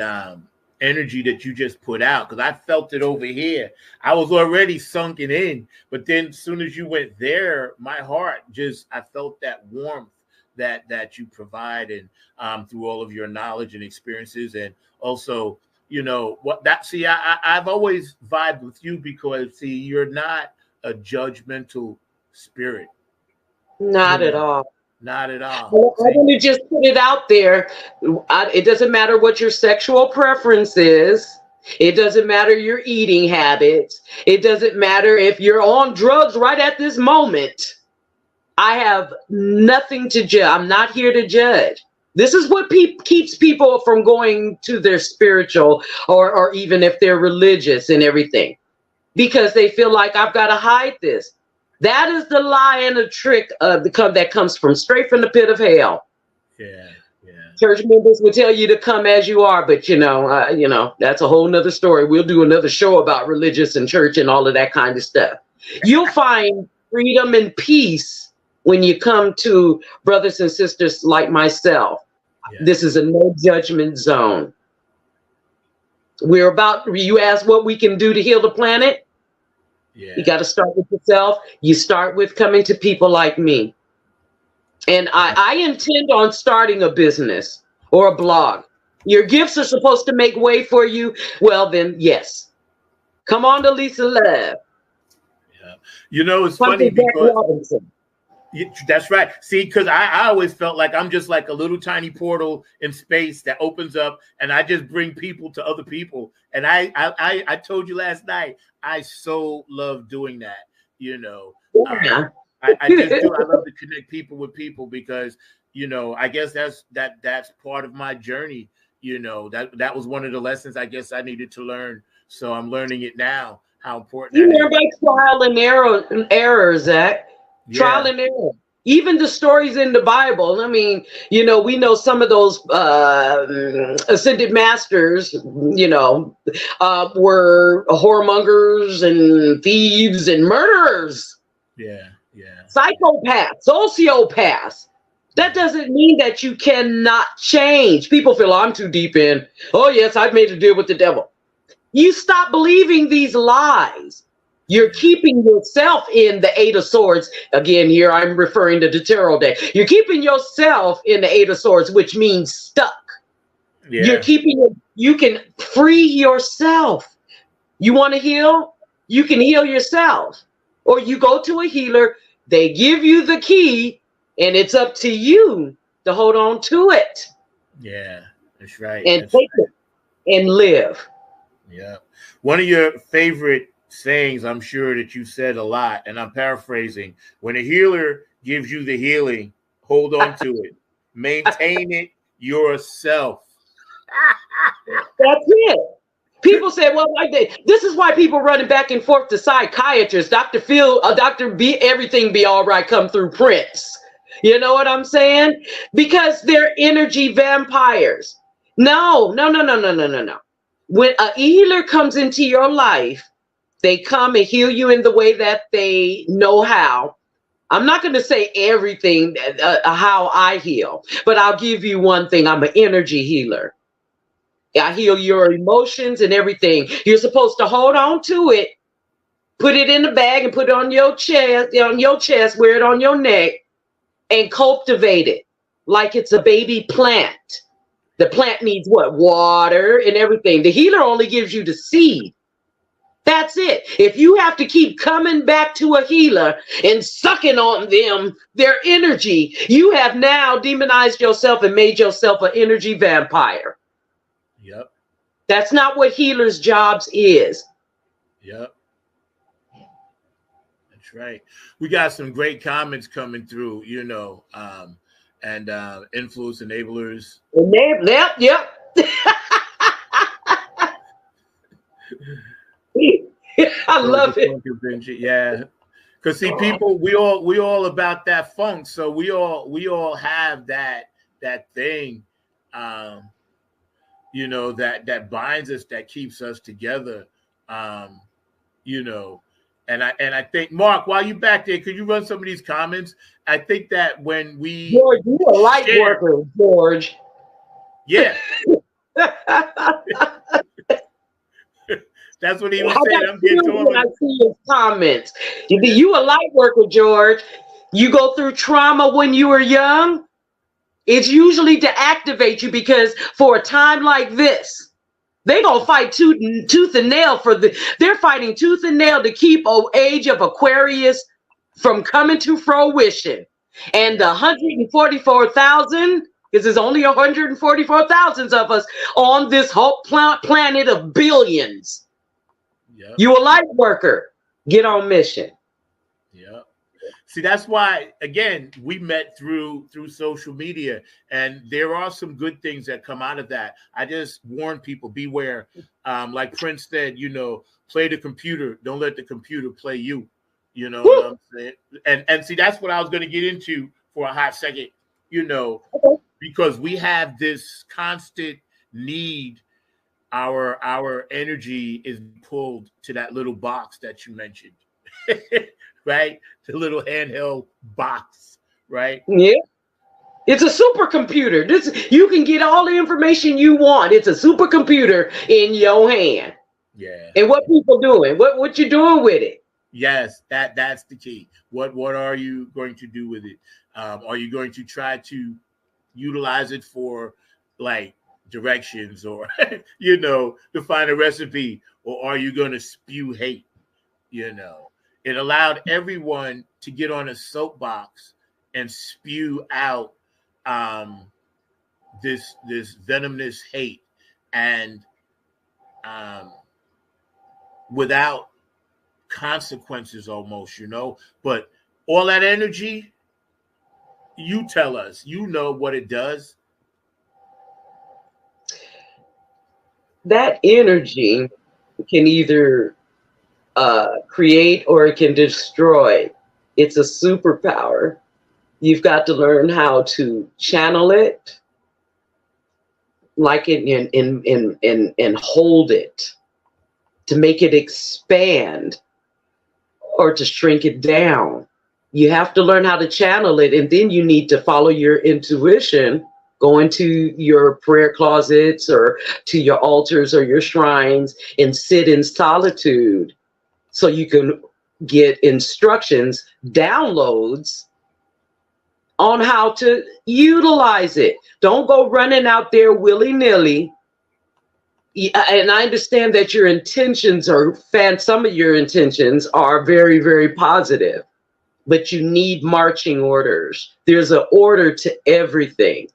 energy that you just put out, because I felt it over here. I was already sunken in, but then as soon as you went there, my heart I felt that warmth that you provide, and through all of your knowledge and experiences, and also I've always vibed with you because you're not a judgmental spirit.
Not at all.
Not at all.
Well, I want to just put it out there. It doesn't matter what your sexual preference is. It doesn't matter your eating habits. It doesn't matter if you're on drugs right at this moment. I have nothing to judge. I'm not here to judge. This is what keeps people from going to their spiritual or even if they're religious and everything, because they feel like I've got to hide this. That is the lie and the trick that comes straight from the pit of hell.
Yeah.
Church members will tell you to come as you are, but that's a whole nother story. We'll do another show about religious and church and all of that kind of stuff. You'll find freedom and peace when you come to brothers and sisters like myself. Yeah. This is a no judgment zone. You ask what we can do to heal the planet. Yeah. You got to start with yourself. You start with coming to people like me. And I intend on starting a business or a blog. Your gifts are supposed to make way for you. Well, then, yes. Come on to Lisa Love.
Yeah. It's funny because that's right. See, because I always felt like I'm just like a little tiny portal in space that opens up, and I just bring people to other people. And I told you last night, I so love doing that.
Yeah.
I just do. I love to connect people with people because I guess that's part of my journey. That was one of the lessons I guess I needed to learn. So I'm learning it now. How important.
You learn by trial and error, Zach. Yeah. Trial and error. Even the stories in the Bible. I mean, we know some of those ascended masters, were whoremongers and thieves and murderers.
Yeah.
Psychopaths, sociopaths. That doesn't mean that you cannot change. People feel I'm too deep in. Oh, yes, I've made a deal with the devil. You stop believing these lies. You're keeping yourself in the Eight of Swords. Again, here I'm referring to the tarot deck. You're keeping yourself in the Eight of Swords, which means stuck. Yeah. You can free yourself. You want to heal? You can heal yourself. Or you go to a healer, they give you the key, and it's up to you to hold on to it.
Yeah, that's right.
And take it and live.
Yeah. One of your favorite sayings, I'm sure that you said a lot, and I'm paraphrasing. When a healer gives you the healing, hold on to it. Maintain it yourself.
That's it. People say, well, this is why people running back and forth to psychiatrists. Dr. Phil, Dr. B, everything be all right come through Prince. You know what I'm saying? Because they're energy vampires. No. When a healer comes into your life, they come and heal you in the way that they know how. I'm not going to say everything how I heal, but I'll give you one thing. I'm an energy healer. I heal your emotions and everything. You're supposed to hold on to it, put it in the bag and put it on your chest, wear it on your neck, and cultivate it like it's a baby plant. The plant needs what? Water and everything. The healer only gives you the seed. That's it. If you have to keep coming back to a healer and sucking on them, their energy, you have now demonized yourself and made yourself an energy vampire.
Yep.
That's not what healers' jobs is.
Yep. That's right. We got some great comments coming through, and influence enablers.
Yep. I love it.
Yeah. Because see, people, we all about that funk. So we all have that thing. That binds us, that keeps us together, and I think, Mark, while you back there, could you run some of these comments? I think that when we
George, you're a light worker, George.
Yeah. That's what he was saying. I'm getting to him.
I see his comments. You a light worker, George. You go through trauma when you were young. It's usually to activate you, because for a time like this, they're going to fight tooth and nail they're fighting tooth and nail to keep age of Aquarius from coming to fruition. And the 144,000, because there's only 144,000 of us on this whole planet of billions.
Yep.
You a light worker. Get on mission.
Yep. See, that's why, again, we met through social media, and there are some good things that come out of that. I just warn people, beware. Like Prince said, play the computer. Don't let the computer play you. You know what I'm saying? And see, that's what I was going to get into for a hot second, because we have this constant need. Our energy is pulled to that little box that you mentioned. Right? The little handheld box, right?
Yeah. It's a supercomputer. You can get all the information you want. It's a supercomputer in your hand.
Yeah.
And what people doing? What you doing with it?
Yes, that's the key. What are you going to do with it? Are you going to try to utilize it for like directions or to find a recipe, or are you going to spew hate? It allowed everyone to get on a soapbox and spew out this venomous hate, and without consequences almost, but all that energy, you tell us, what it does.
That energy can either create or it can destroy. It's a superpower. You've got to learn how to channel it, like it, and hold it, to make it expand or to shrink it down. You have to learn how to channel it, and then you need to follow your intuition. Go into your prayer closets or to your altars or your shrines and sit in solitude so you can get instructions, downloads on how to utilize it. Don't go running out there willy-nilly. And I understand that your intentions some of your intentions are very, very positive, but you need marching orders. There's an order to everything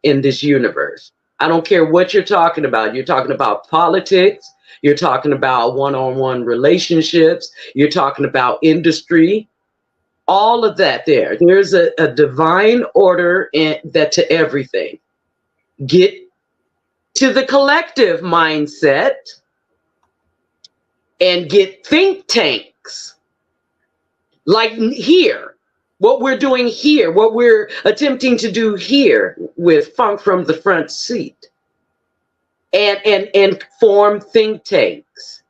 in this universe. I don't care what you're talking about. You're talking about politics. You're talking about one-on-one relationships. You're talking about industry. All of that there. There's a divine order to everything. Get to the collective mindset and get think tanks like here, what we're doing here, what we're attempting to do here with Funk from the Front Seat, and form think tanks.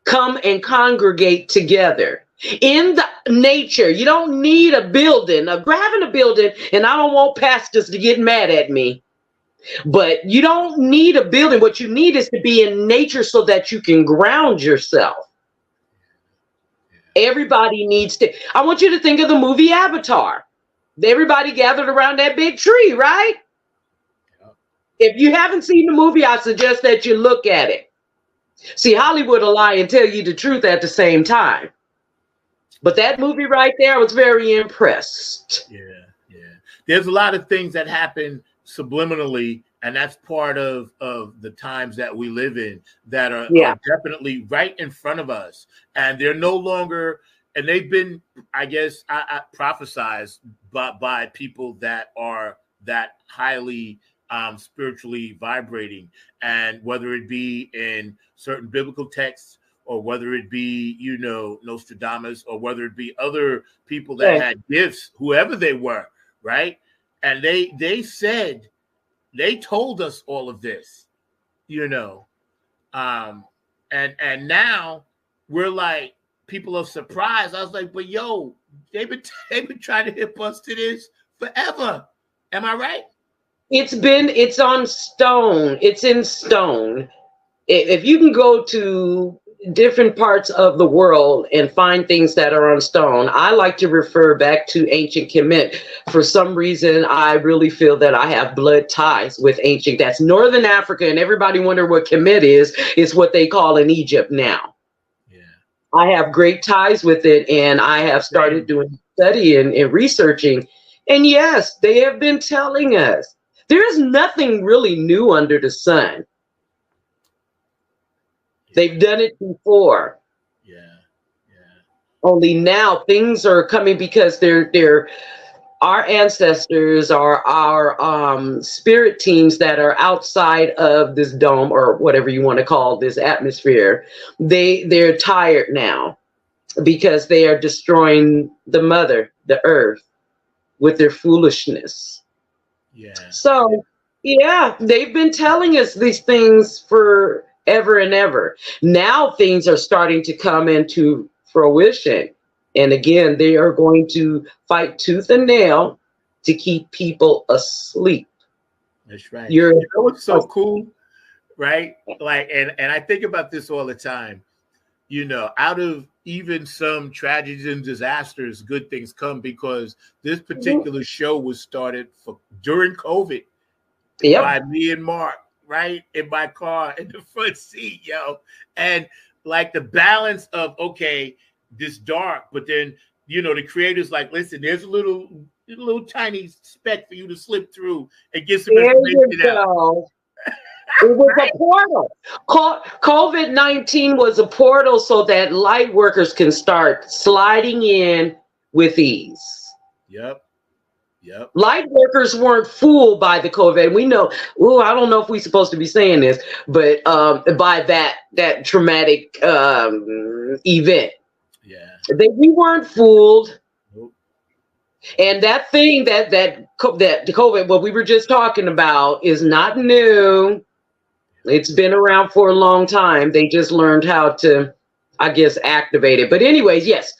Come and congregate together in the nature. You don't need a building, grabbing a building, and I don't want pastors to get mad at me, but you don't need a building. What you need is to be in nature so that you can ground yourself. Everybody needs to. I want you to think of the movie Avatar. Everybody gathered around that big tree, right? If you haven't seen the movie, I suggest that you look at it. See, Hollywood will lie and tell you the truth at the same time. But that movie right there, I was very impressed.
Yeah. There's a lot of things that happen subliminally, and that's part of the times that we live in that are definitely right in front of us. And they're no longer, and they've been, I guess, I prophesized by people that are that highly spiritually vibrating, and whether it be in certain biblical texts, or whether it be, Nostradamus, or whether it be other people that had gifts, whoever they were, right? And they said, they told us all of this, and now we're like, people are surprised. I was like, but yo, they've been trying to hip us to this forever. Am I right?
It's on stone. It's in stone. If you can go to different parts of the world and find things that are on stone, I like to refer back to ancient Kemet. For some reason, I really feel that I have blood ties with ancient. That's Northern Africa, and everybody wonder what Kemet is. It's what they call in Egypt now. Yeah, I have great ties with it, and I have started doing study and researching. And yes, they have been telling us there's nothing really new under the sun. They've done it before. Yeah. Only now things are coming because they're our ancestors are our spirit teams that are outside of this dome, or whatever you want to call this atmosphere. They're tired now because they are destroying the mother, the earth, with their foolishness. Yeah. So, they've been telling us these things for ever and ever. Now things are starting to come into fruition. And again, they are going to fight tooth and nail to keep people asleep.
That's right. You know what's so cool, right? Like, and I think about this all the time. Out of even some tragedies and disasters, good things come, because this particular show was started during COVID by me and Mark, right? In my car, in the front seat, And like the balance of, okay, this dark, but then, the creator's like, listen, there's a little tiny speck for you to slip through and get some information out.
It was a portal. COVID-19 was a portal so that light workers can start sliding in with ease. Yep. Light workers weren't fooled by the COVID. We know, I don't know if we're supposed to be saying this, but by that traumatic event. Yeah. We weren't fooled. Nope. And that thing that the COVID, what we were just talking about, is not new. It's been around for a long time. They just learned how to, I guess, activate it. But anyways, yes,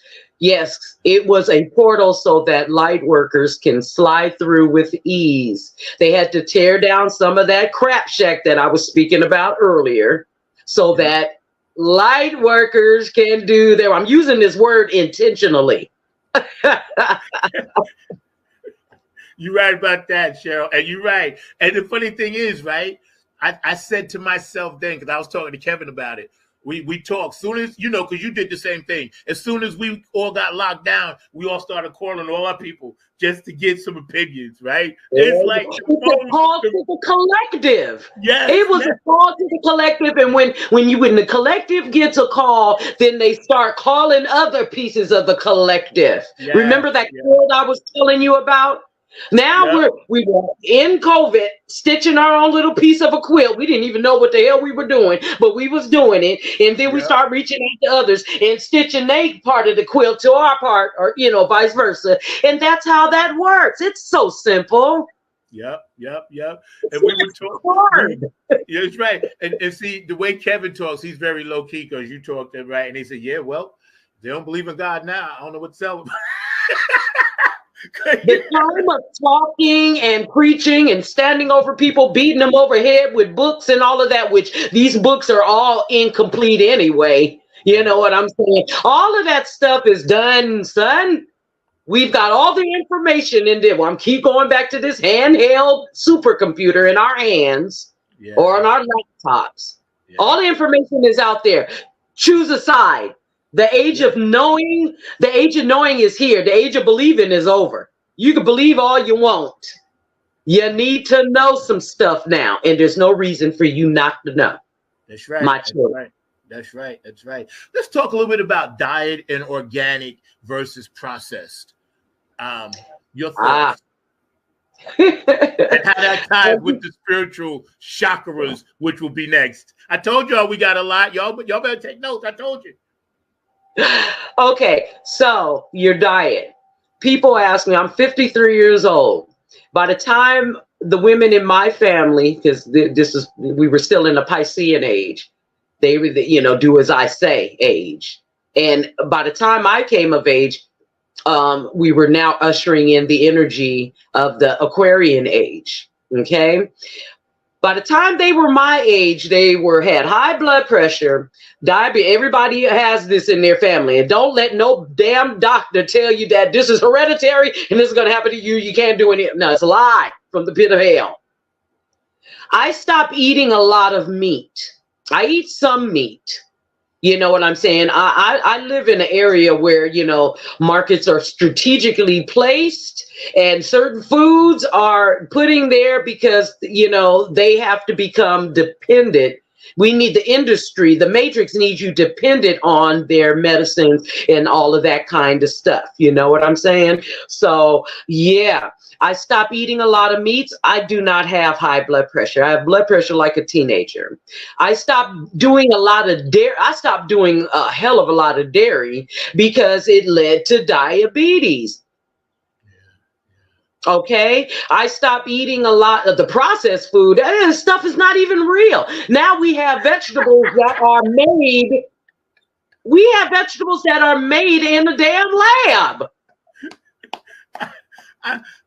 it was a portal so that light workers can slide through with ease. They had to tear down some of that crap shack that I was speaking about earlier so that light workers can do their, I'm using this word intentionally.
You're right about that, Cheryl. And you're right. And the funny thing is, right, I said to myself then, because I was talking to Kevin about it, we talked soon as, because you did the same thing. As soon as we all got locked down, we all started calling all our people just to get some opinions, right? It's like
it's a call to the collective. Yes, it was a call to the collective, and when the collective gets a call, then they start calling other pieces of the collective. Remember that quote I was telling you about? Now we were in COVID, stitching our own little piece of a quilt. We didn't even know what the hell we were doing, but we was doing it. And then we start reaching out to others and stitching their part of the quilt to our part, or vice versa. And that's how that works. It's so simple.
Yep. And we were talking. Yeah, that's right. And see, the way Kevin talks, he's very low key because you talked to him, right? And he said, "Yeah, well, they don't believe in God now. I don't know what to tell them."
The time of talking and preaching and standing over people, beating them overhead with books and all of that, which these books are all incomplete anyway. You know what I'm saying? All of that stuff is done, son. We've got all the information in there. Well, I'm keep going back to this handheld supercomputer in our hands or on our laptops. Yeah. All the information is out there. Choose a side. The age of knowing is here. The age of believing is over. You can believe all you want. You need to know some stuff now, and there's no reason for you not to know.
That's right. That's right. Let's talk a little bit about diet and organic versus processed. Your thoughts. And how that ties with the spiritual chakras, which will be next. I told y'all we got a lot. Y'all better take notes. I told you.
Okay, so your diet. People ask me, I'm 53 years old. By the time the women in my family, because we were still in the Piscean age, they were do as I say age. And by the time I came of age, we were now ushering in the energy of the Aquarian age. Okay. By the time they were my age, they had high blood pressure, diabetes. Everybody has this in their family. And don't let no damn doctor tell you that this is hereditary and this is going to happen to you. You can't do anything. No, it's a lie from the pit of hell. I stopped eating a lot of meat. I eat some meat. You know what I'm saying? I live in an area where, markets are strategically placed and certain foods are putting there because, they have to become dependent. We need the industry. The matrix needs you dependent on their medicines and all of that kind of stuff. You know what I'm saying? So, yeah. I stopped eating a lot of meats. I do not have high blood pressure. I have blood pressure like a teenager. I stopped doing a lot of dairy. I stopped doing a hell of a lot of dairy because it led to diabetes. Okay. I stopped eating a lot of the processed food. That stuff is not even real. Now we have vegetables that are made. We have vegetables that are made in a damn lab.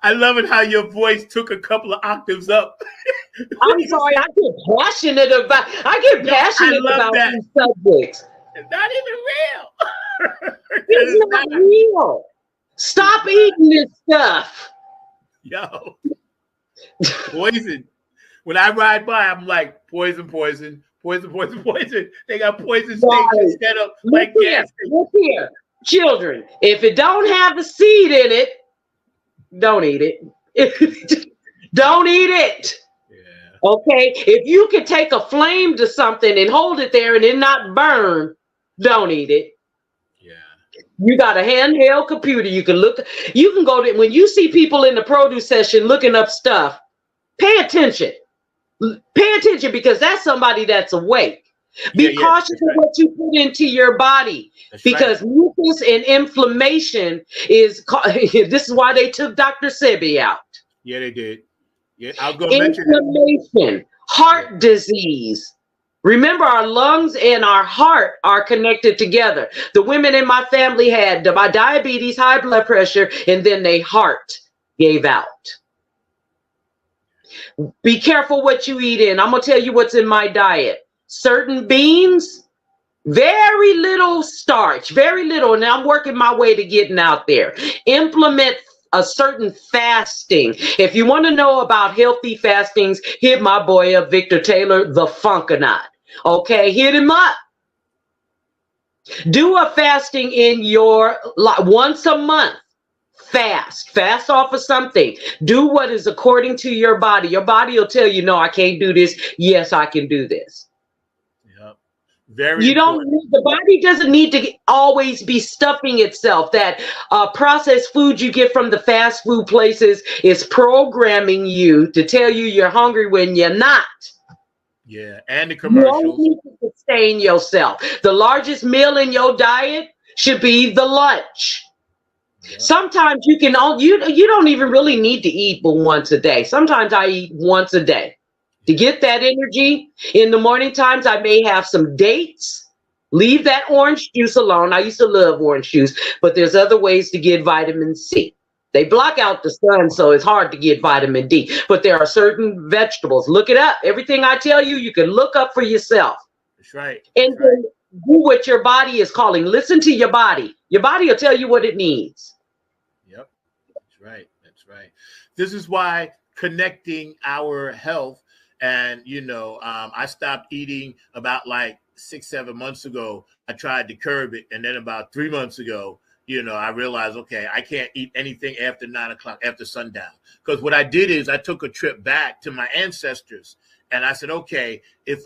I love it how your voice took a couple of octaves up.
I'm sorry, I get passionate about these subjects.
It's not even real.
It's not real. Stop eating this stuff.
Yo. Poison. When I ride by, I'm like, poison. They got poison stations set up like gas.
Look here. Children, if it don't have a seed in it, don't eat it. Don't eat it. Yeah. Okay. If you can take a flame to something and hold it there and it not burn, don't eat it.
Yeah.
You got a handheld computer. You can go to, when you see people in the produce session looking up stuff, pay attention. Pay attention because that's somebody that's awake. Be cautious of what you put into your body because mucus and inflammation is. This is why they took Dr. Sebi out.
Yeah, they did. Yeah, I'll go
mention inflammation, heart disease. Remember, our lungs and our heart are connected together. The women in my family had diabetes, high blood pressure, and then their heart gave out. Be careful what you eat in. I'm gonna tell you what's in my diet. Certain beans, very little starch, very little. And I'm working my way to getting out there. Implement a certain fasting. If you want to know about healthy fastings, hit my boy up, Victor Taylor, the Funkonaut. Okay, hit him up. Do a fasting in your once a month. Fast off of something. Do what is according to your body. Your body will tell you, no, I can't do this. Yes, I can do this.
Very
You don't
important.
the body doesn't need to always be stuffing itself. That processed food you get from the fast food places is programming you to tell you you're hungry when you're not.
Yeah, and the
You only
commercials.
need to sustain yourself. The largest meal in your diet should be the lunch.
Yeah.
Sometimes you can you don't even really need to eat but once a day. Sometimes I eat once a day. To get that energy in the morning times, I may have some dates. Leave that orange juice alone. I used to love orange juice, but there's other ways to get vitamin C. They block out the sun, so it's hard to get vitamin D. But there are certain vegetables. Look it up. Everything I tell you, you can look up for yourself.
That's right.
And then do what your body is calling. Listen to your body. Your body will tell you what it needs.
Yep. That's right. That's right. This is why connecting our health. And, I stopped eating about like 6-7 months ago. I tried to curb it. And then about 3 months ago, I realized, okay, I can't eat anything after 9 o'clock, after sundown. Because what I did is I took a trip back to my ancestors. And I said, okay, if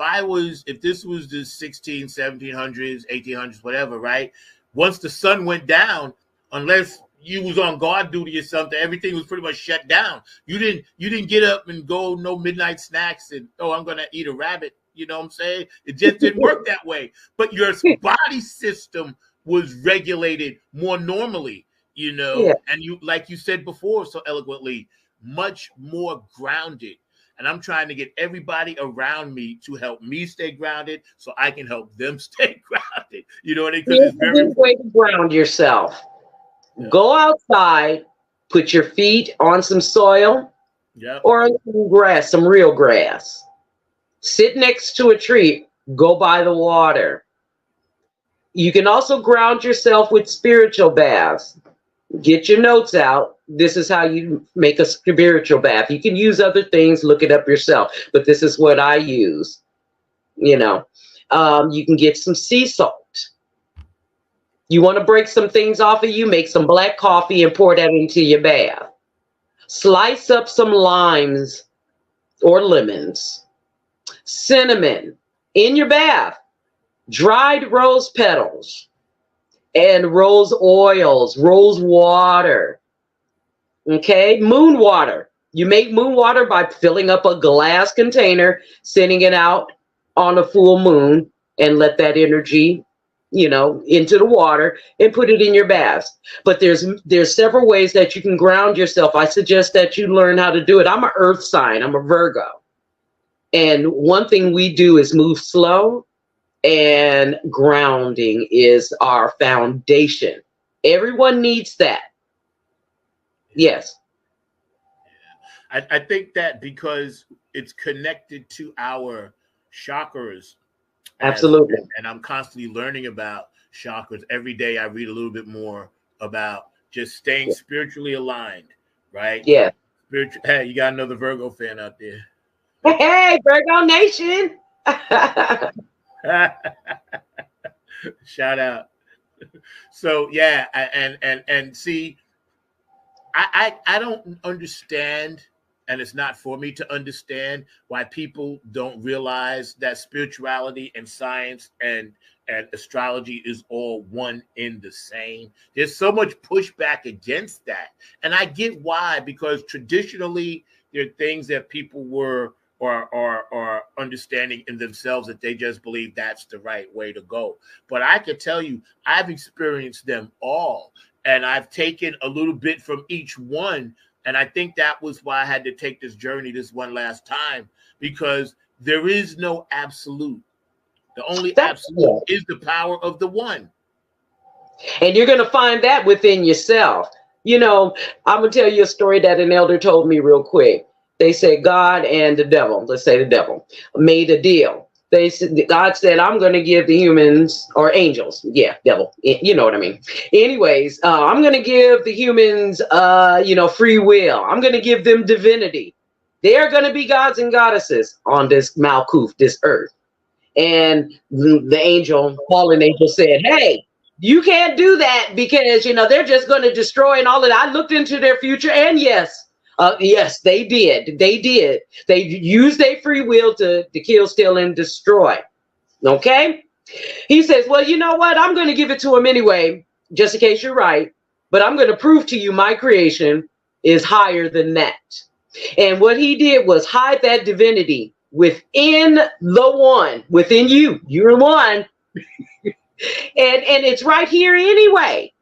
this was the 1700s, 1800s, whatever, right? Once the sun went down, unless you was on guard duty or something, everything was pretty much shut down. You didn't get up and go no midnight snacks and, I'm going to eat a rabbit. You know what I'm saying? It just didn't work that way. But your body system was regulated more normally,
Yeah.
and you, like you said before so eloquently, much more grounded. And I'm trying to get everybody around me to help me stay grounded so I can help them stay grounded. You know what I mean? Because
Here's
it's
a
very
good way to ground yourself.
Yeah.
Go outside, put your feet on some soil or on some grass, some real grass. Sit next to a tree, go by the water. You can also ground yourself with spiritual baths. Get your notes out. This is how you make a spiritual bath. You can use other things, look it up yourself, but this is what I use. You can get some sea salt. You want to break some things off of you, make some black coffee and pour that into your bath. Slice up some limes or lemons. Cinnamon in your bath. Dried rose petals and rose oils, rose water. Okay, moon water. You make moon water by filling up a glass container, sending it out on a full moon, and let that energy into the water and put it in your baths. But there's several ways that you can ground yourself. I suggest that you learn how to do it. I'm an earth sign. I'm a Virgo. And one thing we do is move slow, and grounding is our foundation. Everyone needs that. Yes.
I think that because it's connected to our chakras.
Absolutely.
And I'm constantly learning about chakras. Every day I read a little bit more about just staying spiritually aligned, right?
Yeah.
Hey, you got another Virgo fan out there.
Hey, Virgo Nation.
Shout out. So yeah, and see, I don't understand, and it's not for me to understand why people don't realize that spirituality and science and astrology is all one in the same. There's so much pushback against that. And I get why, because traditionally there are things that people were or understanding in themselves that they just believe that's the right way to go. But I can tell you, I've experienced them all, and I've taken a little bit from each one. And I think that was why I had to take this journey this one last time, because there is no absolute. The only absolute is the power of the one.
And you're going to find that within yourself. I'm going to tell you a story that an elder told me real quick. They said God and the devil, let's say the devil, made a deal. God said, I'm going to give the humans, or angels, devil, you know what I mean. Anyways, I'm going to give the humans, free will. I'm going to give them divinity. They're going to be gods and goddesses on this Malkuth, this earth. And the fallen angel said, hey, you can't do that because, they're just going to destroy and all of that. I looked into their future, and yes, they did. They did. They used their free will to kill, steal, and destroy. Okay? He says, well, you know what? I'm going to give it to him anyway, just in case you're right. But I'm going to prove to you my creation is higher than that. And what he did was hide that divinity within the one, within you. You're one. and it's right here anyway.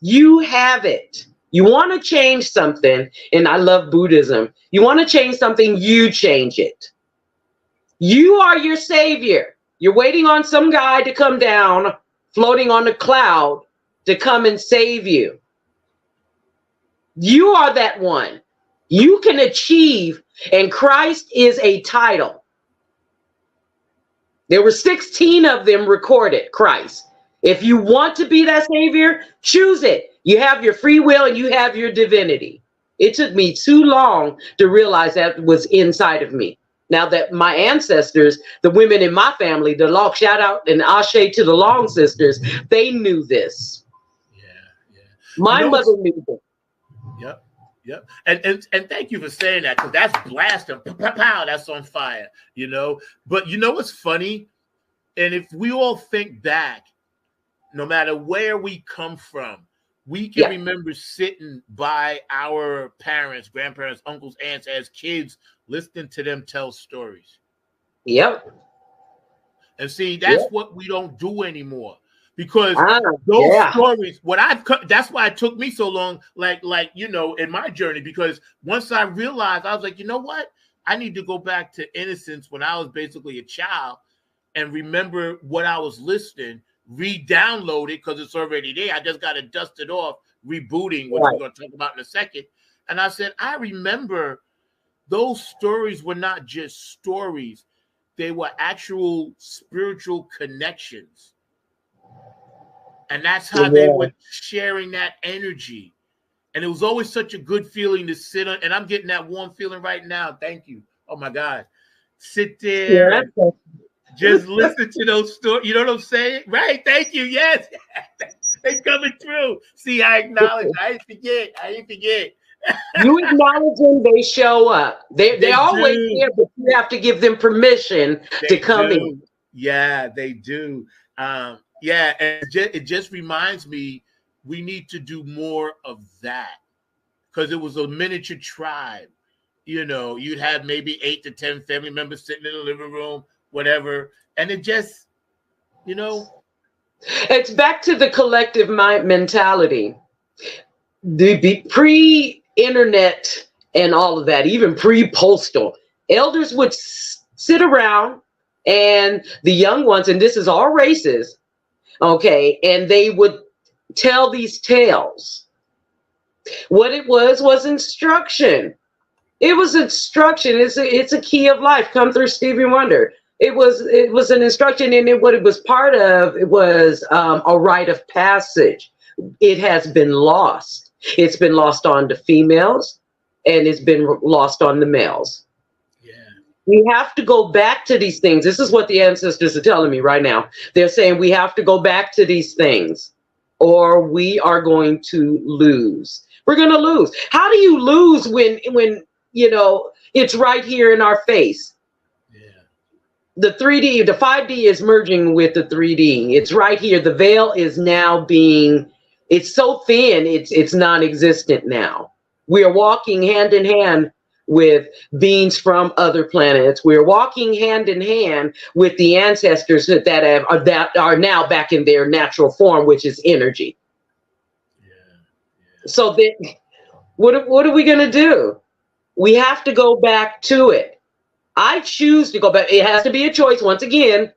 You have it. You want to change something, and I love Buddhism. You want to change something, you change it. You are your savior. You're waiting on some guy to come down, floating on a cloud, to come and save you. You are that one. You can achieve, and Christ is a title. There were 16 of them recorded, Christ. If you want to be that savior, choose it. You have your free will and you have your divinity. It took me too long to realize that was inside of me. Now that my ancestors, the women in my family, the Long, shout out and ashe to the Long sisters, they knew this.
Yeah.
My mother knew this.
Yep. And thank you for saying that, because that's blasting. Pow, that's on fire, you know. But you know what's funny? And if we all think back, no matter where we come from, we can remember sitting by our parents, grandparents, uncles, aunts as kids, listening to them tell stories.
Yep.
And see, that's what we don't do anymore. Because those stories, that's why it took me so long, like, you know, in my journey, because once I realized, I was like, you know what? I need to go back to innocence when I was basically a child and remember what I was listening, re-download it because it's already there. I just got to dust it off, rebooting, which we're going to talk about in a second. And I said, I remember those stories were not just stories. They were actual spiritual connections. And that's how they were sharing that energy. And it was always such a good feeling to sit on. And I'm getting that warm feeling right now. Thank you. Oh, my God. Sit there and just listen to those stories. You know what I'm saying? Right. Thank you. Yes. They coming through. See, I acknowledge. I didn't forget.
You acknowledge them, they show up. They're always there, but you have to give them permission to come in.
Yeah, they do. Yeah, and it just reminds me we need to do more of that, because it was a miniature tribe. You know, you'd have maybe 8 to 10 family members sitting in the living room, whatever, and it just, you know.
It's back to the collective mind mentality. The pre-internet and all of that, even pre-postal, elders would sit around, and the young ones, and this is all races, okay, and they would tell these tales. What it was instruction. It was instruction. It's a key of life. Come through Stevie Wonder. It was an instruction, and what it was part of, it was a rite of passage. It has been lost. It's been lost on the females, and it's been lost on the males. We have to go back to these things. This is what the ancestors are telling me right now. They're saying we have to go back to these things, or we are going to lose. We're going to lose. How do you lose when you know it's right here in our face? The 3D, the 5D is merging with the 3D. It's right here. The veil is now it's so thin, it's non-existent now. We are walking hand in hand with beings from other planets. We're walking hand in hand with the ancestors that are now back in their natural form, which is energy. So then, what are we going to do? We have to go back to it. I choose to go back. It has to be a choice. Once again,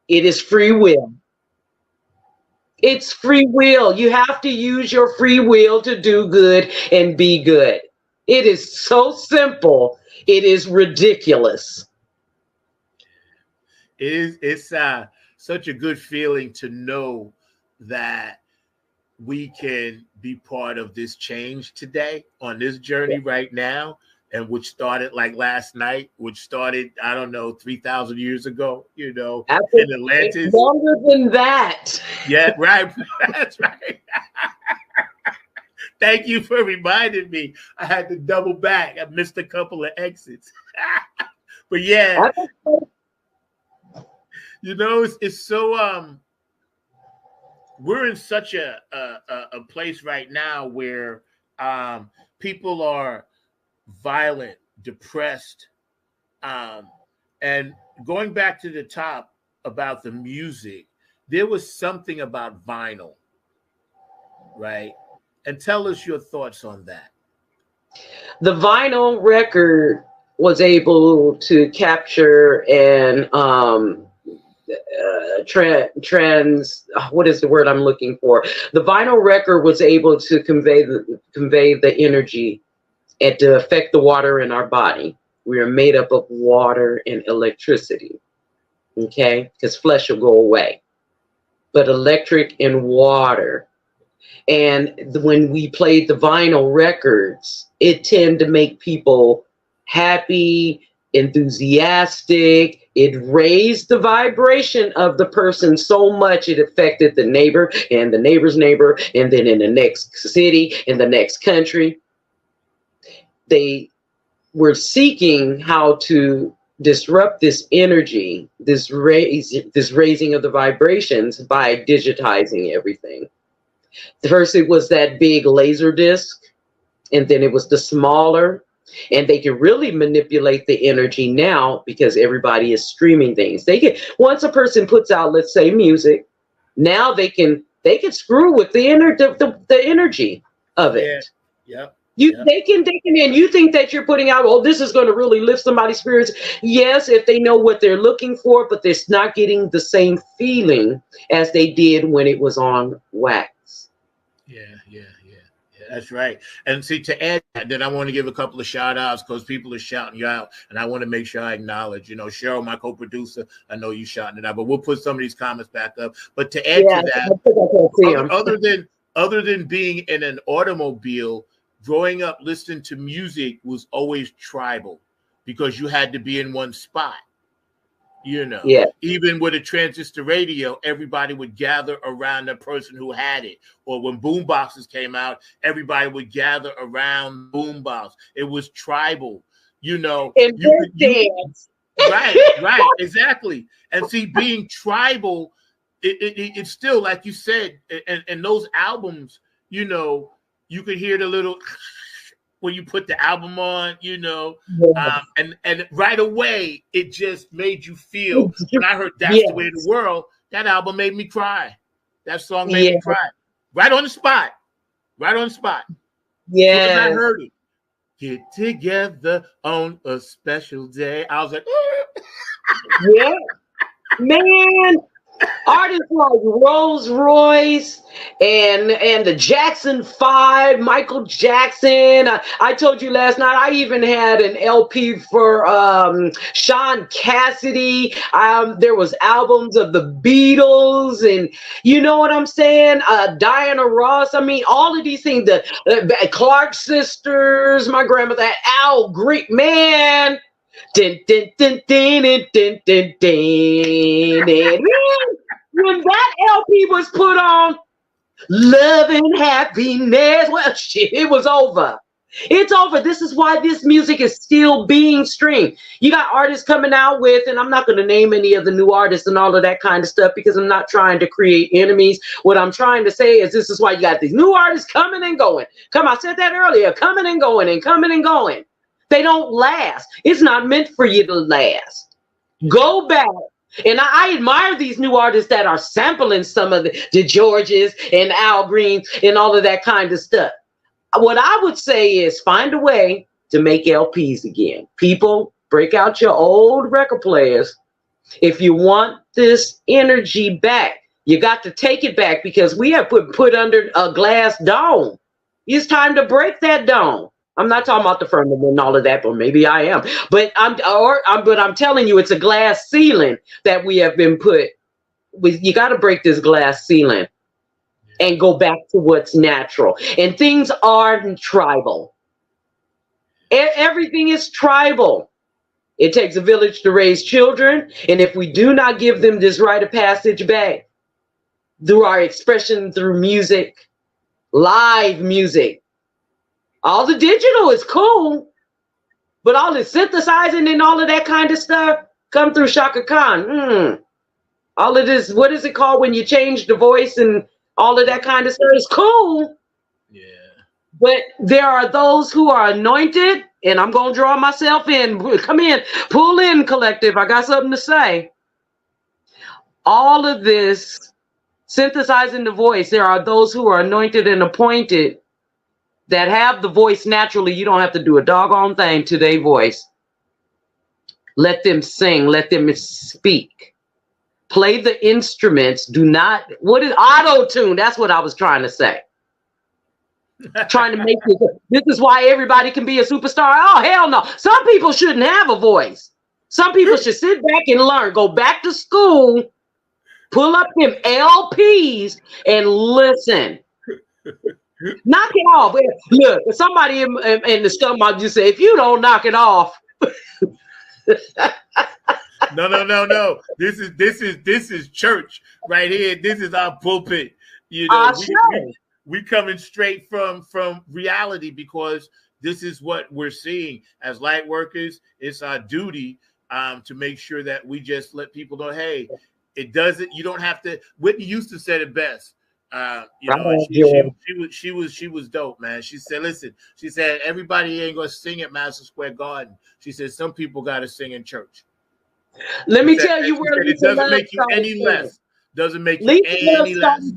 it is free will. It's free will. You have to use your free will to do good and be good. It is so simple. It is ridiculous.
It's such a good feeling to know that we can be part of this change today on this journey right now, and which started like last night, which started, I don't know, 3,000 years ago, you know, in Atlantis.
Longer than that.
Yeah, right. That's right. Thank you for reminding me. I had to double back. I missed a couple of exits. But yeah. You know, it's so we're in such a place right now where people are violent, depressed, and going back to the top about the music, there was something about vinyl, right? And tell us your thoughts on that.
The vinyl record was able to capture and what is the word I'm looking for? The vinyl record was able to convey the energy and to affect the water in our body. We are made up of water and electricity, okay? Because flesh will go away, but electric and water. And when we played the vinyl records, it tended to make people happy, enthusiastic. It raised the vibration of the person so much it affected the neighbor and the neighbor's neighbor, and then in the next city, in the next country. They were seeking how to disrupt this energy, this raising of the vibrations by digitizing everything. First, it was that big laser disc, and then it was the smaller. And they can really manipulate the energy now because everybody is streaming things. They can, once a person puts out, let's say, music, now they can screw with the energy of it.
Yeah.
They can, and you think that you're putting out, oh, this is going to really lift somebody's spirits. Yes, if they know what they're looking for, but they're not getting the same feeling as they did when it was on wax.
Yeah, that's right. And see, to add that, then I want to give a couple of shout outs because people are shouting you out, and I want to make sure I acknowledge, Cheryl, my co-producer, I know you shouting it out, but we'll put some of these comments back up. But to add to that, other than being in an automobile, growing up listening to music was always tribal because you had to be in one spot. Even with a transistor radio, everybody would gather around the person who had it. Or when boom boxes came out, everybody would gather around boom box. It was tribal, Right, exactly. And see, being tribal, it's still, like you said, and those albums, you could hear the little when you put the album on, and right away it just made you feel. When I heard That's the Way of the World, that album made me cry. That song made me cry. Right on the spot.
Yeah.
When I heard it, get together on a special day, I was like,
yeah, man. Artists like Rolls Royce and the Jackson 5, Michael Jackson. I told you last night, I even had an LP for Sean Cassidy. There was albums of the Beatles, and you know what I'm saying? Diana Ross. I mean, all of these things. The Clark sisters, my grandmother, Al Green, man. Din, din, din, din, din, din, din, din, din. When that LP was put on, Love and Happiness, well, shit, it was over. It's over. This is why this music is still being streamed. You got artists coming out with, and I'm not going to name any of the new artists and all of that kind of stuff because I'm not trying to create enemies. What I'm trying to say is this is why you got these new artists coming and going. I said that earlier, coming and going and coming and going. They don't last. It's not meant for you to last. Go back. And I admire these new artists that are sampling some of the Georges and Al Green and all of that kind of stuff. What I would say is find a way to make LPs again. People, break out your old record players. If you want this energy back, you got to take it back because we have put under a glass dome. It's time to break that dome. I'm not talking about the firmament and all of that, but maybe I am. But I'm telling you, it's a glass ceiling that we have been put. You got to break this glass ceiling and go back to what's natural. And things are tribal. Everything is tribal. It takes a village to raise children, and if we do not give them this rite of passage back through our expression, through music, live music. All the digital is cool, but all the synthesizing and all of that kind of stuff come through Shaka Khan. All of this, what is it called when you change the voice and all of that kind of stuff? It's cool.
Yeah.
But there are those who are anointed, and I'm going to draw myself in. Come in, pull in, collective. I got something to say. All of this, synthesizing the voice, there are those who are anointed and appointed that have the voice naturally. You don't have to do a doggone thing to their voice. Let them sing. Let them speak. Play the instruments. Do not, what is auto-tune? That's what I was trying to say. Trying to make this is why everybody can be a superstar. Oh, hell no. Some people shouldn't have a voice. Some people should sit back and learn. Go back to school. Pull up them LPs and listen. Knock it off. Look, somebody in the stomach just say, if you don't knock it off.
No. This is church right here. This is our pulpit. You know, we coming straight from reality, because this is what we're seeing as light workers. It's our duty to make sure that we just let people know, hey, it doesn't. You don't have to. Whitney Houston said it best. She was dope, man. She said, listen, she said, everybody ain't gonna sing at Madison Square Garden. She said, some people got to sing in church.
Let me tell you where
it doesn't make you any less. Doesn't make you any less.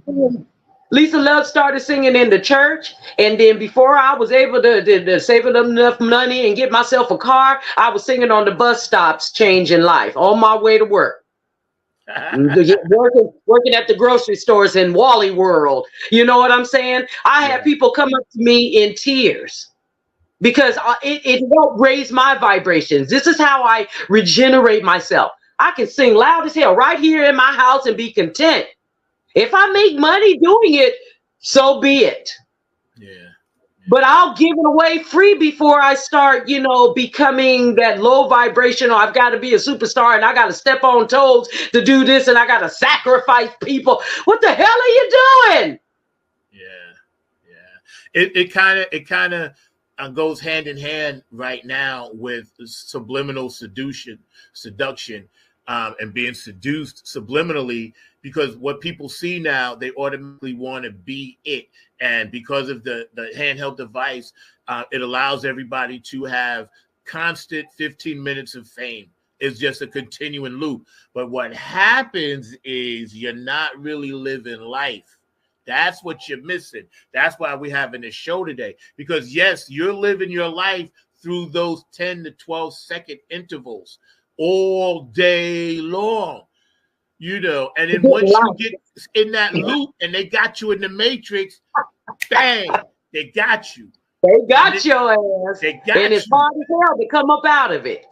Lisa Love started singing in the church, and then before I was able to save enough money and get myself a car, I was singing on the bus stops, changing life on my way to work. working at the grocery stores in Wally World. You know what I'm saying? I had people come up to me in tears because it won't raise my vibrations. This is how I regenerate myself. I can sing loud as hell right here in my house and be content. If I make money doing it, so be it.
Yeah.
But I'll give it away free before I start, becoming that low vibration. Or I've got to be a superstar and I got to step on toes to do this and I got to sacrifice people. What the hell are you doing?
Yeah. It kind of goes hand in hand right now with subliminal seduction, and being seduced subliminally, because what people see now, they automatically want to be it. And because of the handheld device, it allows everybody to have constant 15 minutes of fame. It's just a continuing loop. But what happens is you're not really living life. That's what you're missing. That's why we're having this show today. Because yes, you're living your life through those 10 to 12 second intervals all day long, and then once you get in that loop and they got you in the matrix, bang, they got you.
They got your ass. And it's hard as hell to come up out of it.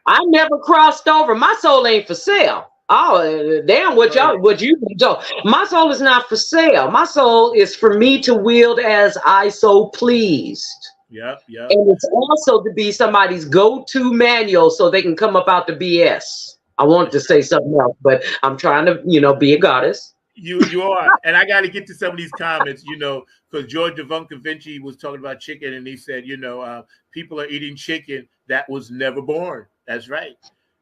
I never crossed over. My soul ain't for sale. Oh, damn, what you do. My soul is not for sale. My soul is for me to wield as I so pleased.
Yep.
And it's also to be somebody's go-to manual so they can come up out the BS. I wanted to say something else, but I'm trying to, be a goddess.
You are. And I got to get to some of these comments, because George Devonka Vinci was talking about chicken, and he said, people are eating chicken that was never born. That's right.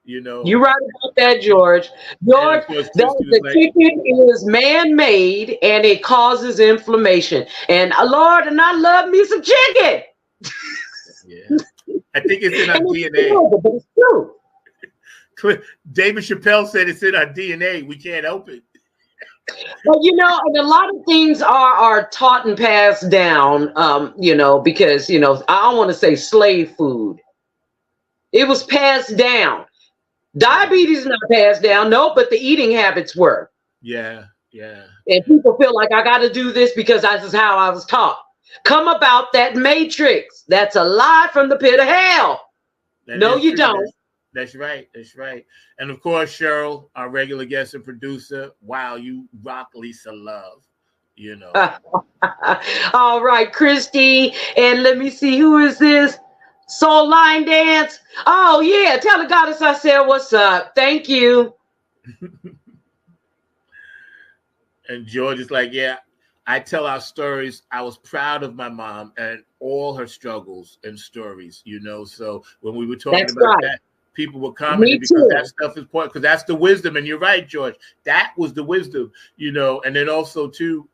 You're right about that, George. George, the chicken is man-made, and it causes inflammation. And Lord, and I love me some chicken.
Yeah, I think it's in our DNA.
But it's true.
David Chappelle said it's in our DNA. We can't help it.
Well, and a lot of things are taught and passed down, because, I don't want to say slave food. It was passed down. Diabetes is not passed down, no, but the eating habits were.
Yeah.
And people feel like I got to do this because this is how I was taught. Come about that matrix. That's a lie from the pit of hell. No, you don't.
That's right. And of course, Cheryl, our regular guest and producer. Wow, you rock Lisa Love.
All right, Christy. And let me see, who is this? Soul Line Dance. Oh, yeah. Tell the goddess I said what's up. Thank you.
And George is like, yeah, I tell our stories. I was proud of my mom and all her struggles and stories, So when we were talking that, people were commenting because that stuff is important, because that's the wisdom. And you're right, George. That was the wisdom, you know. And then also too,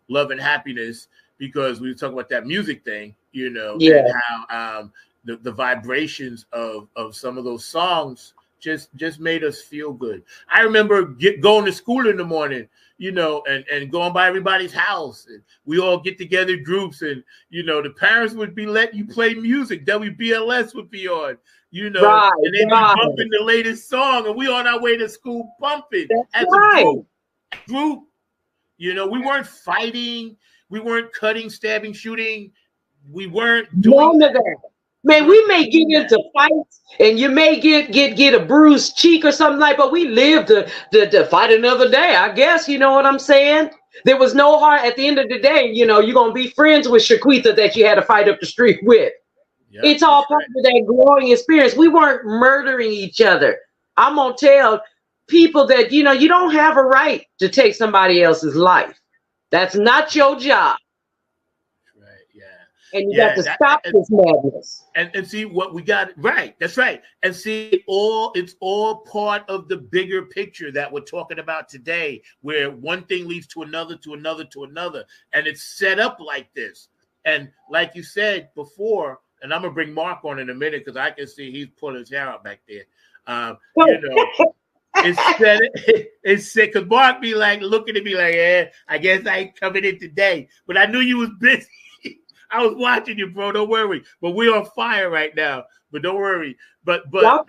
love and happiness, because we were talking about that music thing, you know, and how the vibrations of some of those songs just made us feel good. I remember going to school in the morning, you know, and going by everybody's house, and we all get together groups, and you know, the parents would be letting you play music. WBLS would be on, you know, and they'd be bumping the latest song, and we on our way to school bumping as a group. You know, we weren't fighting, we weren't cutting, stabbing, shooting, we weren't doing
none of that. Man, we may get into fights, and you may get a bruised cheek or something like, but we live to fight another day, I guess. You know what I'm saying? There was no heart at the end of the day. You know, you're gonna be friends with Shaquita that you had to fight up the street with. Yep, it's all part of that growing experience. We weren't murdering each other. I'm gonna tell people that, you know, you don't have a right to take somebody else's life. That's not your job. And you got to stop this madness.
And see what we got right. That's right. And see, it's all part of the bigger picture that we're talking about today, where one thing leads to another, to another, to another. And it's set up like this. And like you said before, and I'm gonna bring Mark on in a minute, because I can see he's pulling his hair out back there. You know, it's sick, because Mark be like looking at me like, I guess I ain't coming in today. But I knew you was busy. I was watching you, bro. Don't worry. But we're on fire right now. But don't worry. But I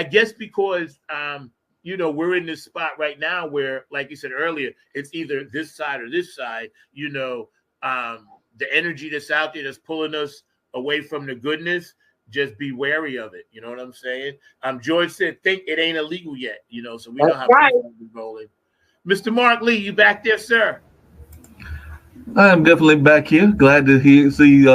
guess because you know, we're in this spot right now where, like you said earlier, it's either this side or this side. You know, the energy that's out there that's pulling us away from the goodness. Just be wary of it. You know what I'm saying? George said, "Think it ain't illegal yet." You know, so we know how people be rolling. Mr. Mark Lee, you back there, sir?
I'm definitely back here. Glad to see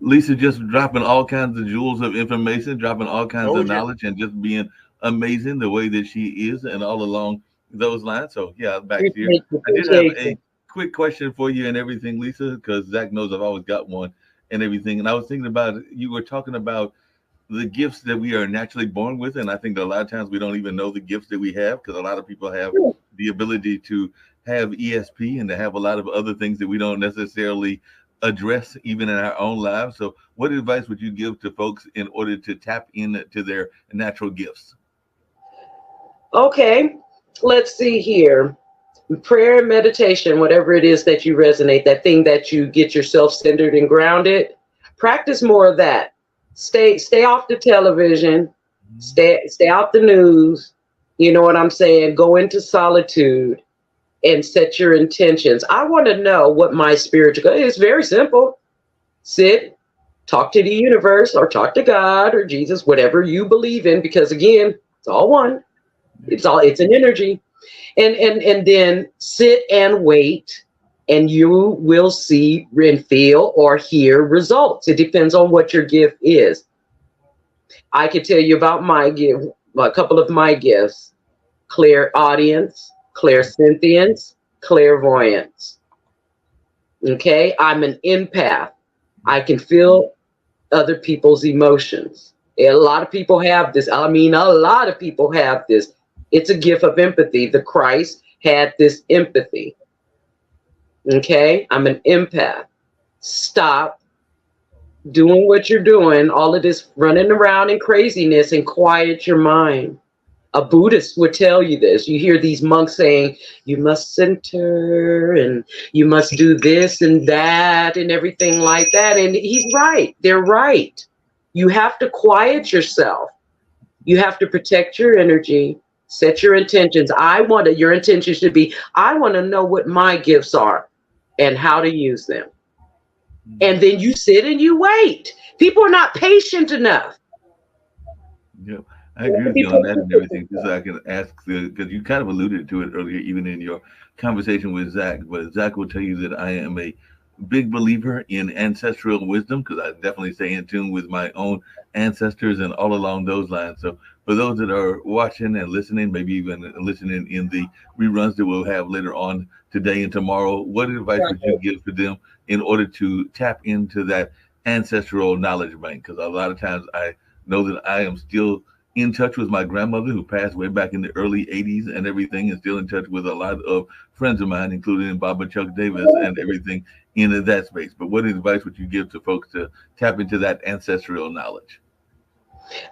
Lisa just dropping all kinds of jewels of information, dropping all kinds of knowledge, and just being amazing the way that she is, and all along those lines. So yeah, I'm back here. I did have a quick question for you and everything, Lisa, because Zach knows I've always got one and everything. And I was thinking about, you were talking about the gifts that we are naturally born with, and I think that a lot of times we don't even know the gifts that we have, because a lot of people have the ability to have ESP and to have a lot of other things that we don't necessarily address even in our own lives. So what advice would you give to folks in order to tap into their natural gifts?
Okay, let's see here. Prayer and meditation, whatever it is that you resonate, that thing that you get yourself centered and grounded, practice more of that. Stay off the television, stay off the news. You know what I'm saying? Go into solitude and set your intentions. I want to know what my spiritual, it's very simple. Sit, talk to the universe, or talk to God or Jesus, whatever you believe in, because again, it's all one. It's an energy. And then sit and wait, and you will see and feel or hear results. It depends on what your gift is. I could tell you about my gift, a couple of my gifts: clairaudience, clairsentience, clairvoyance. Okay, I'm an empath. I can feel other people's emotions. A lot of people have this. I mean, a lot of people have this. It's a gift of empathy. The Christ had this empathy. Okay, I'm an empath. Stop doing what you're doing, all of this running around and craziness, and quiet your mind. A Buddhist would tell you this. You hear these monks saying, you must center and you must do this and that and everything like that. And he's right. They're right. You have to quiet yourself. You have to protect your energy, set your intentions. Your intention should be, I want to know what my gifts are and how to use them. And then you sit and you wait. People are not patient enough.
Yep. I agree with you on that and everything. Just so I can ask, because you kind of alluded to it earlier, even in your conversation with Zach. But Zach will tell you that I am a big believer in ancestral wisdom, because I definitely stay in tune with my own ancestors and all along those lines. So for those that are watching and listening, maybe even listening in the reruns that we'll have later on today and tomorrow, what advice would you give to them in order to tap into that ancestral knowledge bank? Because a lot of times I know that I am still in touch with my grandmother, who passed way back in the early 80s and everything, and still in touch with a lot of friends of mine, including Baba Chuck Davis and everything in that space. But what advice would you give to folks to tap into that ancestral knowledge?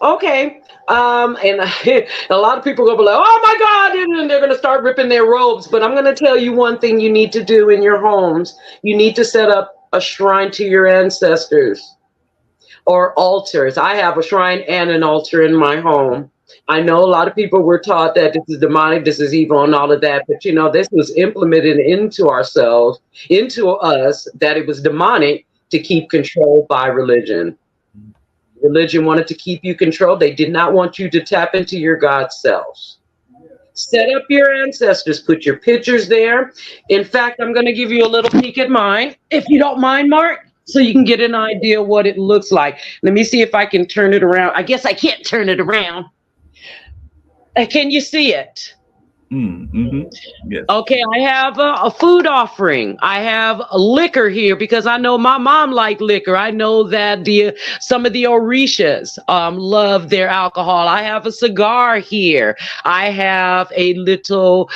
Okay. And a lot of people are going to be like, oh my God, and they're going to start ripping their robes. But I'm going to tell you one thing you need to do in your homes. You need to set up a shrine to your ancestors or altars. I have a shrine and an altar in my home. I know a lot of people were taught that this is demonic, this is evil and all of that. But, you know, this was implemented into ourselves, into us, that it was demonic to keep control by religion. Religion wanted to keep you controlled. They did not want you to tap into your God selves. Set up your ancestors, put your pictures there. In fact, I'm going to give you a little peek at mine, if you don't mind, Mark, so you can get an idea what it looks like. Let me see if I can turn it around. I guess I can't turn it around. Can you see it?
Mm-hmm. Yes.
Okay, I have a food offering. I have a liquor here because I know my mom liked liquor. I know that some of the Orishas love their alcohol. I have a cigar here. I have a little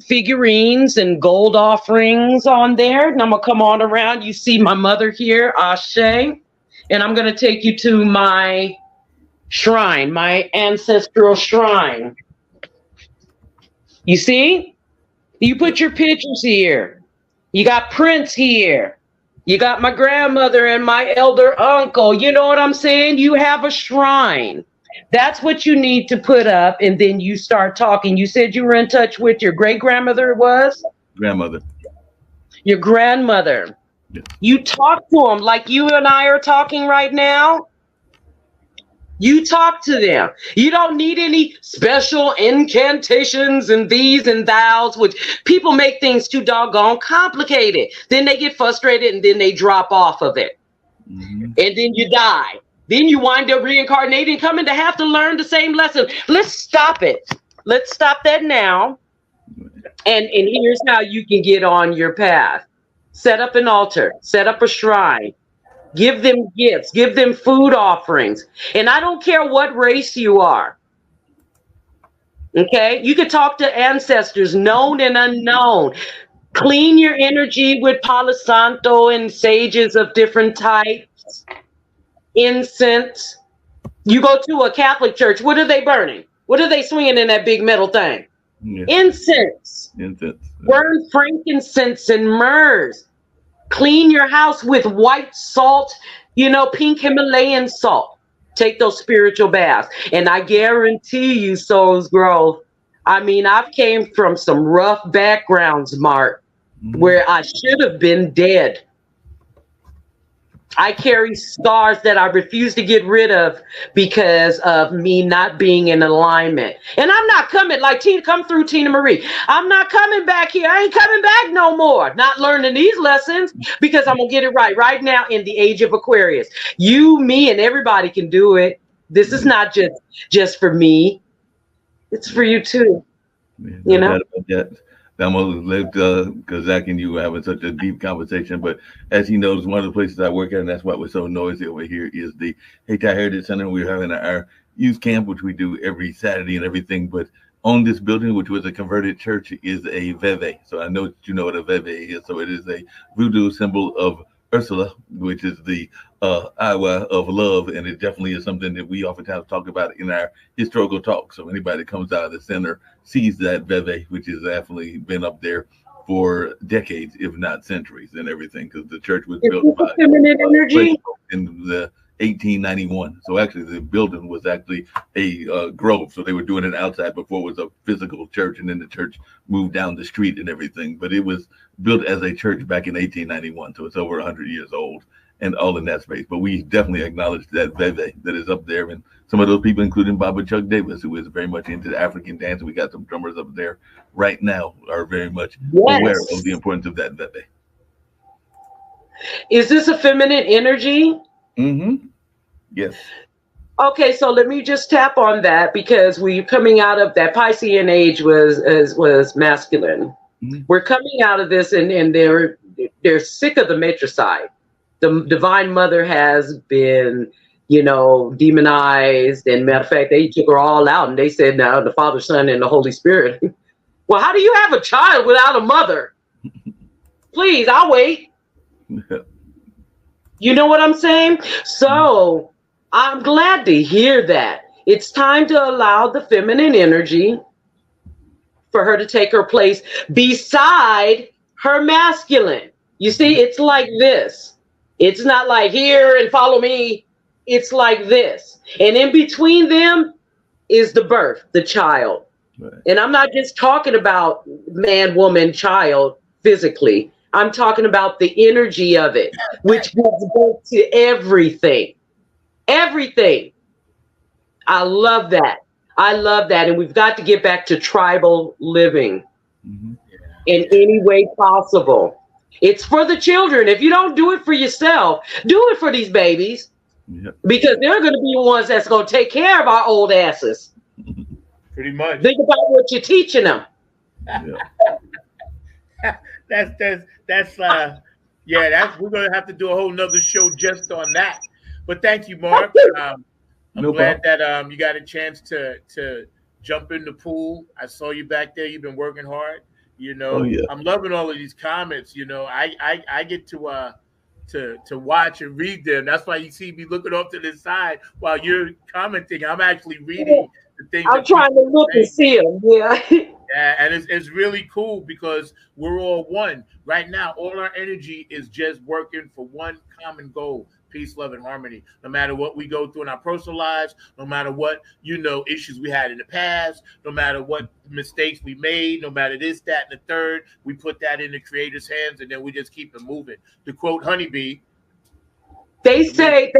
figurines and gold offerings on there. And I'm gonna come on around. You see my mother here, Ashe, and I'm gonna take you to my shrine, my ancestral shrine. You see? You put your pictures here. You got Prince here. You got my grandmother and my elder uncle. You know what I'm saying? You have a shrine. That's what you need to put up, and then you start talking. You said you were in touch with your great-grandmother was?
Grandmother.
Your grandmother.
Yeah.
You talk to them like you and I are talking right now. You talk to them. You don't need any special incantations and these and thous, which people make things too doggone complicated. Then they get frustrated and then they drop off of it. Mm-hmm. And then you die. Then you wind up reincarnating, coming to have to learn the same lesson. Let's stop it. Let's stop that now. And here's how you can get on your path. Set up an altar. Set up a shrine. Give them gifts, give them food offerings. And I don't care what race you are. Okay? You can talk to ancestors, known and unknown. Clean your energy with Palo Santo and sages of different types. Incense. You go to a Catholic church, what are they burning? What are they swinging in that big metal thing? Yeah. Incense. Burn frankincense and myrrhs. Clean your house with white salt, pink Himalayan salt. Take those spiritual baths. And I guarantee you souls growth. I mean, I've came from some rough backgrounds, Mark, where I should have been dead. I carry scars that I refuse to get rid of because of me not being in alignment. And I'm not coming like come through Tina Marie. I'm not coming back here. I ain't coming back no more. Not learning these lessons because I'm going to get it right now in the age of Aquarius. You, me, and everybody can do it. This is not just for me. It's for you too.
Yeah, I'm gonna let because Zach and you were having such a deep conversation. But as he knows, one of the places I work at, and that's why we're so noisy over here, is the Hayti Heritage Center. We're having our youth camp, which we do every Saturday and everything. But on this building, which was a converted church, is a veve. So I know that you know what a veve is. So it is a voodoo symbol of Ursula, which is the Iowa of love, and it definitely is something that we oftentimes talk about in our historical talk. So anybody that comes out of the center sees that veve, which has definitely been up there for decades, if not centuries, and everything, because the church was built by feminine energy in the 1891. So actually, the building was actually a grove. So they were doing it outside before it was a physical church, and then the church moved down the street and everything. But it was built as a church back in 1891, so it's over 100 years old and all in that space. But we definitely acknowledge that veve that is up there, and some of those people, including Baba Chuck Davis, who is very much into the African dance. We got some drummers up there right now are very much aware of the importance of that veve.
Is this a feminine energy?
Mm-hmm. Yes.
Okay, so let me just tap on that because we're coming out of that Piscean age was masculine. Mm-hmm. We're coming out of this, and they're sick of the matricide. The Divine Mother has been demonized. And matter of fact, they took her all out and they said, now the Father, Son, and the Holy Spirit. Well, how do you have a child without a mother? Please, I'll wait. You know what I'm saying? So I'm glad to hear that. It's time to allow the feminine energy for her to take her place beside her masculine. You see, it's like this. It's not like here and follow me. It's like this. And in between them is the birth, the child. Right. And I'm not just talking about man, woman, child physically. I'm talking about the energy of it, which gives birth to everything. Everything. I love that. I love that. And we've got to get back to tribal living in any way possible. It's for the children. If you don't do it for yourself, do it for these babies. Yep. Because they're going to be the ones that's going to take care of our old asses.
Pretty much.
Think about what you're teaching them.
That's we're going to have to do a whole nother show just on that. But thank you, Mark. I'm glad that you got a chance to jump in the pool. I saw you back there. You've been working hard. I'm loving all of these comments. I get to watch and read them. That's why you see me looking off to the side while you're commenting. I'm actually reading the things.
I'm trying to look and see them. Yeah.
Yeah, and it's really cool because we're all one. Right now, all our energy is just working for one common goal: peace, love, and harmony. No matter what we go through in our personal lives, no matter what, issues we had in the past, no matter what mistakes we made, no matter this, that, and the third, we put that in the Creator's hands, and then we just keep it moving. To quote Honeybee,
they say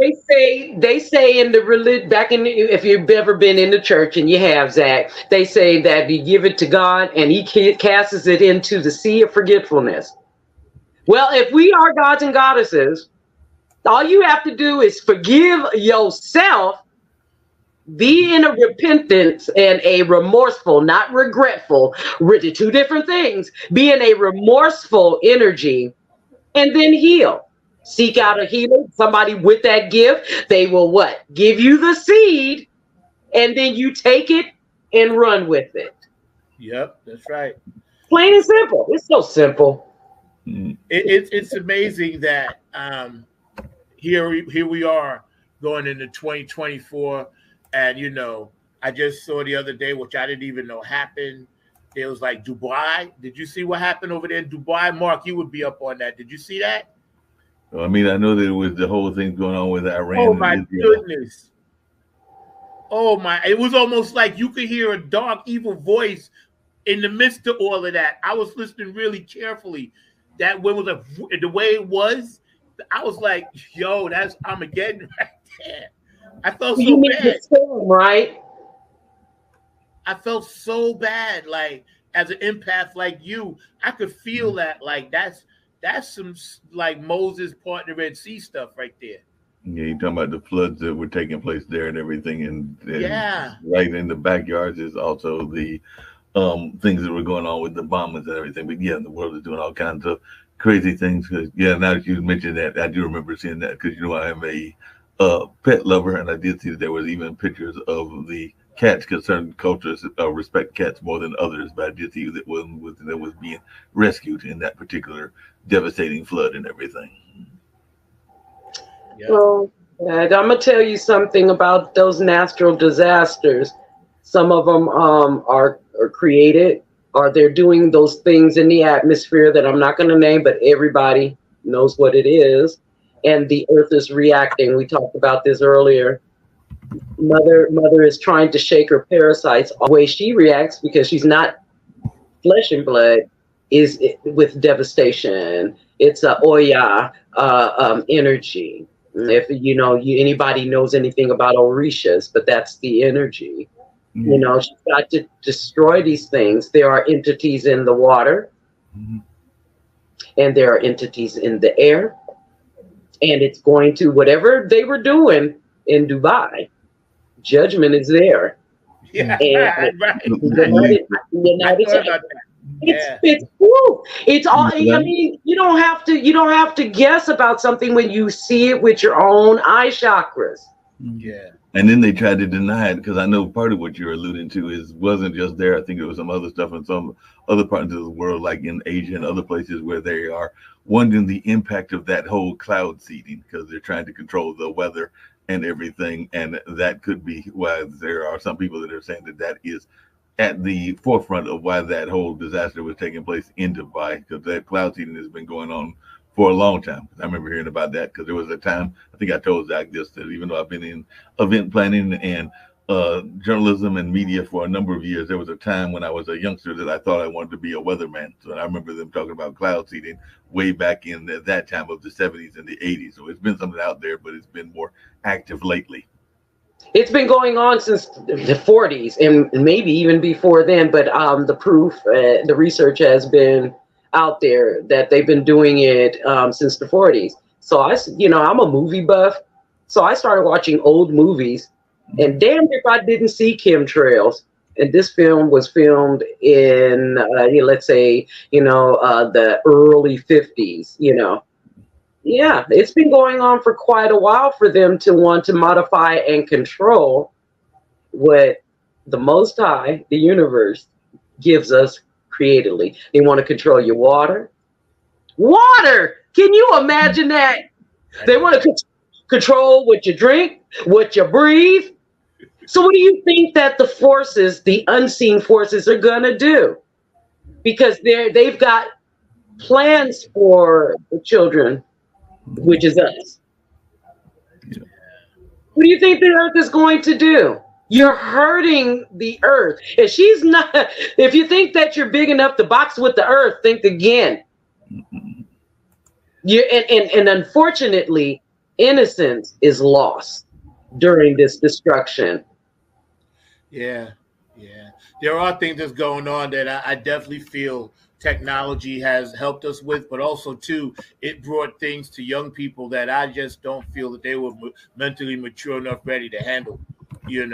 in the religion, if you've ever been in the church, and you have, Zach, they say that you give it to God and he casts it into the sea of forgetfulness. Well, if we are gods and goddesses, all you have to do is forgive yourself, be in a repentance and a remorseful, not regretful, two different things, be in a remorseful energy, and then heal. Seek out a healer, somebody with that gift. They will what? Give you the seed, and then you take it and run with it.
Yep, that's right.
Plain and simple. It's so simple.
It's amazing that here we are going into 2024, and I just saw the other day, which I didn't even know happened. It was like Dubai. Did you see what happened over there in Dubai? Mark, you would be up on that. Did you see that?
I mean, I know that it was the whole thing going on with Iran.
Oh my goodness. Oh my, it was almost like you could hear a dark, evil voice in the midst of all of that. I was listening really carefully. That was the way it was. I was like, yo, that's Armageddon right there. I felt so bad.
Storm, right?
I felt so bad. Like, as an empath like you, I could feel that. Like, that's some like Moses part of the Red Sea stuff right there.
Yeah, you're talking about the floods that were taking place there and everything, and right in the backyards is also the things that were going on with the bombings and everything. But yeah, the world is doing all kinds of crazy things. Because now that you mentioned that, I do remember seeing that because I am a pet lover, and I did see that there was even pictures of the cats, because certain cultures respect cats more than others. But I did see that was being rescued in that particular devastating flood and everything.
Yeah. Well, I'm gonna tell you something about those natural disasters. Some of them are created, or they're doing those things in the atmosphere that I'm not going to name, but everybody knows what it is. And the earth is reacting. We talked about this earlier. Mother is trying to shake her parasites. The way she reacts, because she's not flesh and blood, is with devastation. It's a Oya energy. If anybody knows anything about Orishas, but that's the energy. She's got to destroy these things. There are entities in the water, and there are entities in the air, and it's going to, whatever they were doing in Dubai, judgment is there.
Yeah,
and
right.
It's all. I mean, you don't have to guess about something when you see it with your own eye chakras.
Yeah.
And then they tried to deny it, because I know part of what you're alluding to wasn't just there. I think it was some other stuff in some other parts of the world, like in Asia and other places, where they are wondering the impact of that whole cloud seeding, because they're trying to control the weather and everything. And that could be why there are some people that are saying that is at the forefront of why that whole disaster was taking place in Dubai, because that cloud seeding has been going on for a long time. I remember hearing about that, because there was a time, I think I told Zach this, that even though I've been in event planning and journalism and media for a number of years, there was a time when I was a youngster that I thought I wanted to be a weatherman. So I remember them talking about cloud seeding way back in that time of the 70s and the 80s. So it's been something out there, but it's been more active lately.
It's been going on since the 40s and maybe even before then, but the proof, the research has been out there that they've been doing it since the 40s. So I'm a movie buff, so I started watching old movies, and damn if I didn't see chemtrails. And this film was filmed in let's say the early 50s. Yeah, it's been going on for quite a while for them to want to modify and control what the Most High, the universe, gives us creatively. They want to control your water. Water! Can you imagine that? They want to control what you drink, what you breathe. So what do you think that the forces, the unseen forces, are going to do? Because they've got plans for the children, which is us. Yeah. What do you think the earth is going to do? You're hurting the earth. If she's not, if you think that you're big enough to box with the earth, think again. And unfortunately, innocence is lost during this destruction.
Yeah. There are things that's going on that I definitely feel technology has helped us with, but also too, it brought things to young people that I just don't feel that they were mentally mature enough, ready to handle. And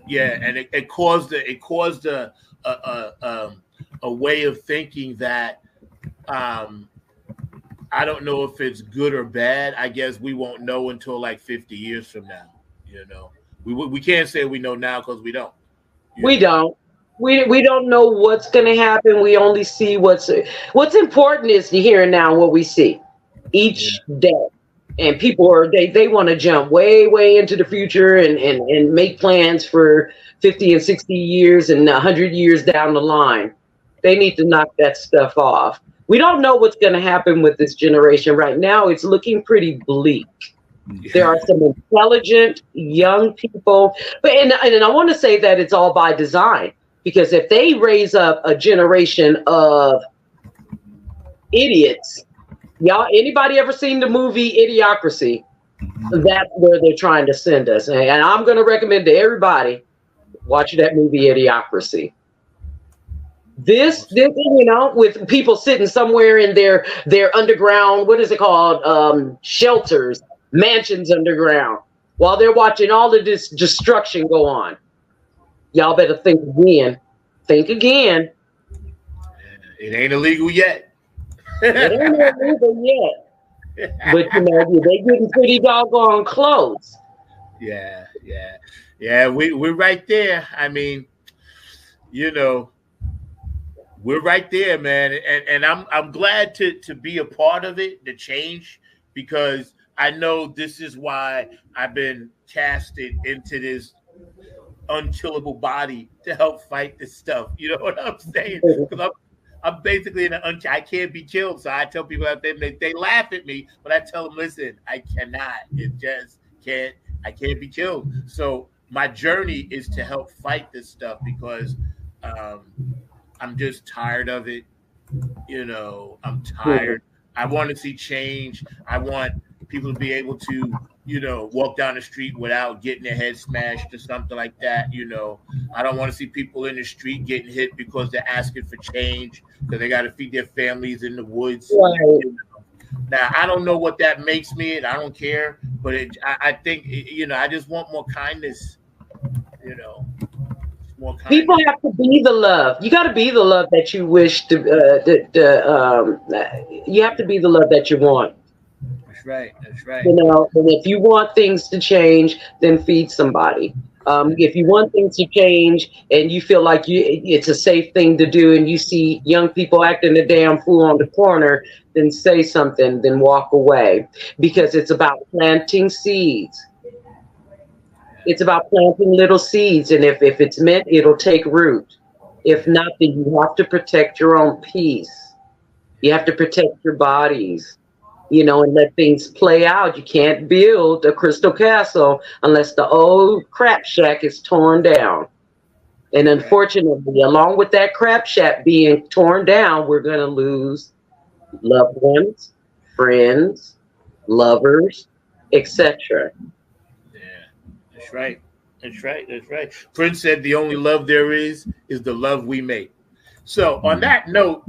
it caused a way of thinking that I don't know if it's good or bad. I guess we won't know until like 50 years from now. We can't say we know now because we don't.
We don't. We don't know what's going to happen. We only see what's important is the here and now, what we see each day. And people they want to jump way into the future and make plans for 50 and 60 years and 100 years down the line. They need to knock that stuff off. We don't know what's going to happen with this generation right now. It's looking pretty bleak. There are some intelligent young people, but and I want to say that it's all by design, because if they raise up a generation of idiots, y'all, anybody ever seen the movie Idiocracy? That's where they're trying to send us. And I'm going to recommend to everybody, watch that movie Idiocracy. This, with people sitting somewhere in their underground, what is it called? Shelters, mansions underground, while they're watching all of this destruction go on. Y'all better think again. Think again.
It ain't illegal yet.
It ain't illegal yet. But they getting pretty doggone close.
Yeah. We're right there. I mean, we're right there, man. And I'm glad to be a part of it, the change, because I know this is why I've been casted into this unkillable body to help fight this stuff. You know what I'm saying? Because I'm basically I can't be killed. So I tell people out there, they laugh at me, but I tell them, listen, I cannot. It just can't. I can't be killed. So my journey is to help fight this stuff, because I'm just tired of it. I'm tired. I want to see change. I want people to be able to, walk down the street without getting their head smashed or something like that. I don't want to see people in the street getting hit because they're asking for change, because they got to feed their families in the woods.
Right.
Now, I don't know what that makes me, and I don't care, but I think, I just want more kindness, more kindness.
People have to be the love. You got to be the love that you wish to, you have to be the love that you want.
That's right. That's right.
You know, and if you want things to change, then feed somebody. If you want things to change and you feel like it's a safe thing to do, and you see young people acting a damn fool on the corner, then say something, then walk away, because it's about planting seeds. It's about planting little seeds, and if it's meant, it'll take root. If not, then you have to protect your own peace. You have to protect your bodies, you know, and let things play out. You can't build a crystal castle unless the old crap shack is torn down. And unfortunately, along with that crap shack being torn down, we're going to lose loved ones, friends, lovers, etc.
Yeah, that's right. That's right. That's right. Prince said the only love there is the love we make. So on that note,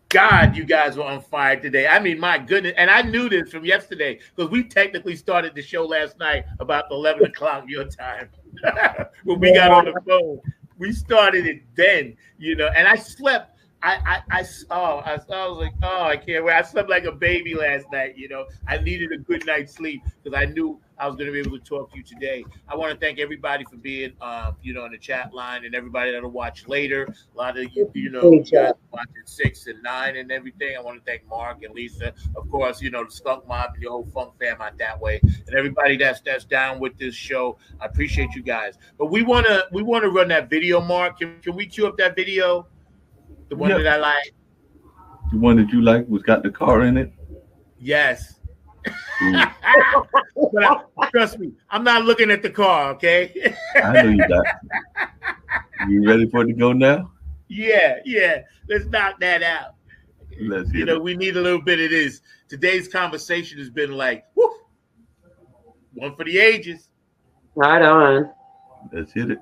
God, you guys were on fire today. I mean, my goodness. And I knew this from yesterday because we technically started the show last night about 11 o'clock your time when we got on the phone. We started it then, you know, and I slept. I was like, oh, I can't wait. I slept like a baby last night, you know. I needed a good night's sleep because I knew I was going to be able to talk to you today. I want to thank everybody for being, you know, on the chat line, and everybody that'll watch later. A lot of you, you know, you guys watching 6 and 9 and everything. I want to thank Mark and Lisa, of course, you know, the Skunk Mob and your whole Funk fam out that way, and everybody that's down with this show. I appreciate you guys. But we want to run that video, Mark. Can we cue up that video? The one that I like.
The one that you like was got the car in it?
Yes. But trust me, I'm not looking at the car, okay?
I know you got. You ready for it to go now?
Yeah. Let's knock that out.
Let's
you know, we need a little bit of this. Today's conversation has been like, whoo, one for the ages.
Right on.
Let's hit it.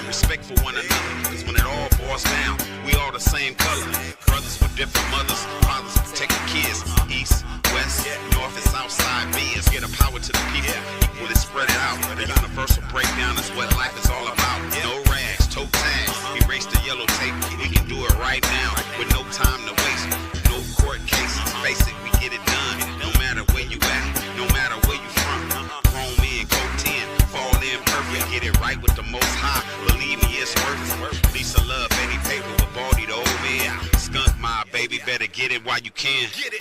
Respect for one another, because when it all boils down, we all the same color. Brothers with different better get it while you can. Get it.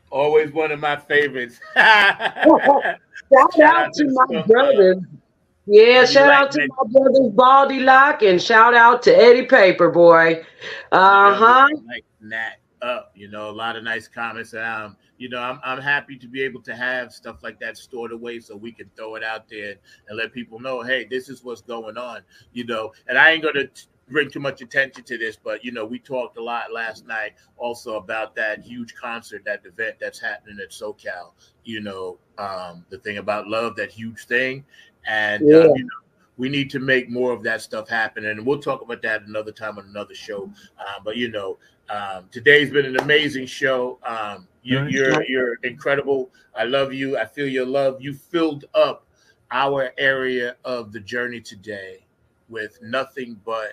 Always one of my favorites.
Shout out to my brothers. Yeah, shout out to my brothers Baldy Lock, and shout out to Eddie Paperboy.
Like that up, you know, a lot of nice comments. You know, I'm happy to be able to have stuff like that stored away so we can throw it out there and let people know, hey, this is what's going on, you know. And I ain't gonna bring too much attention to this, but you know, we talked a lot last night also about that huge concert, that event that's happening at SoCal, you know, the thing about love, that huge thing. And you know, we need to make more of that stuff happen, and we'll talk about that another time on another show. But you know, today's been an amazing show. You're incredible. I love you. I feel your love. You filled up our area of the journey today with nothing but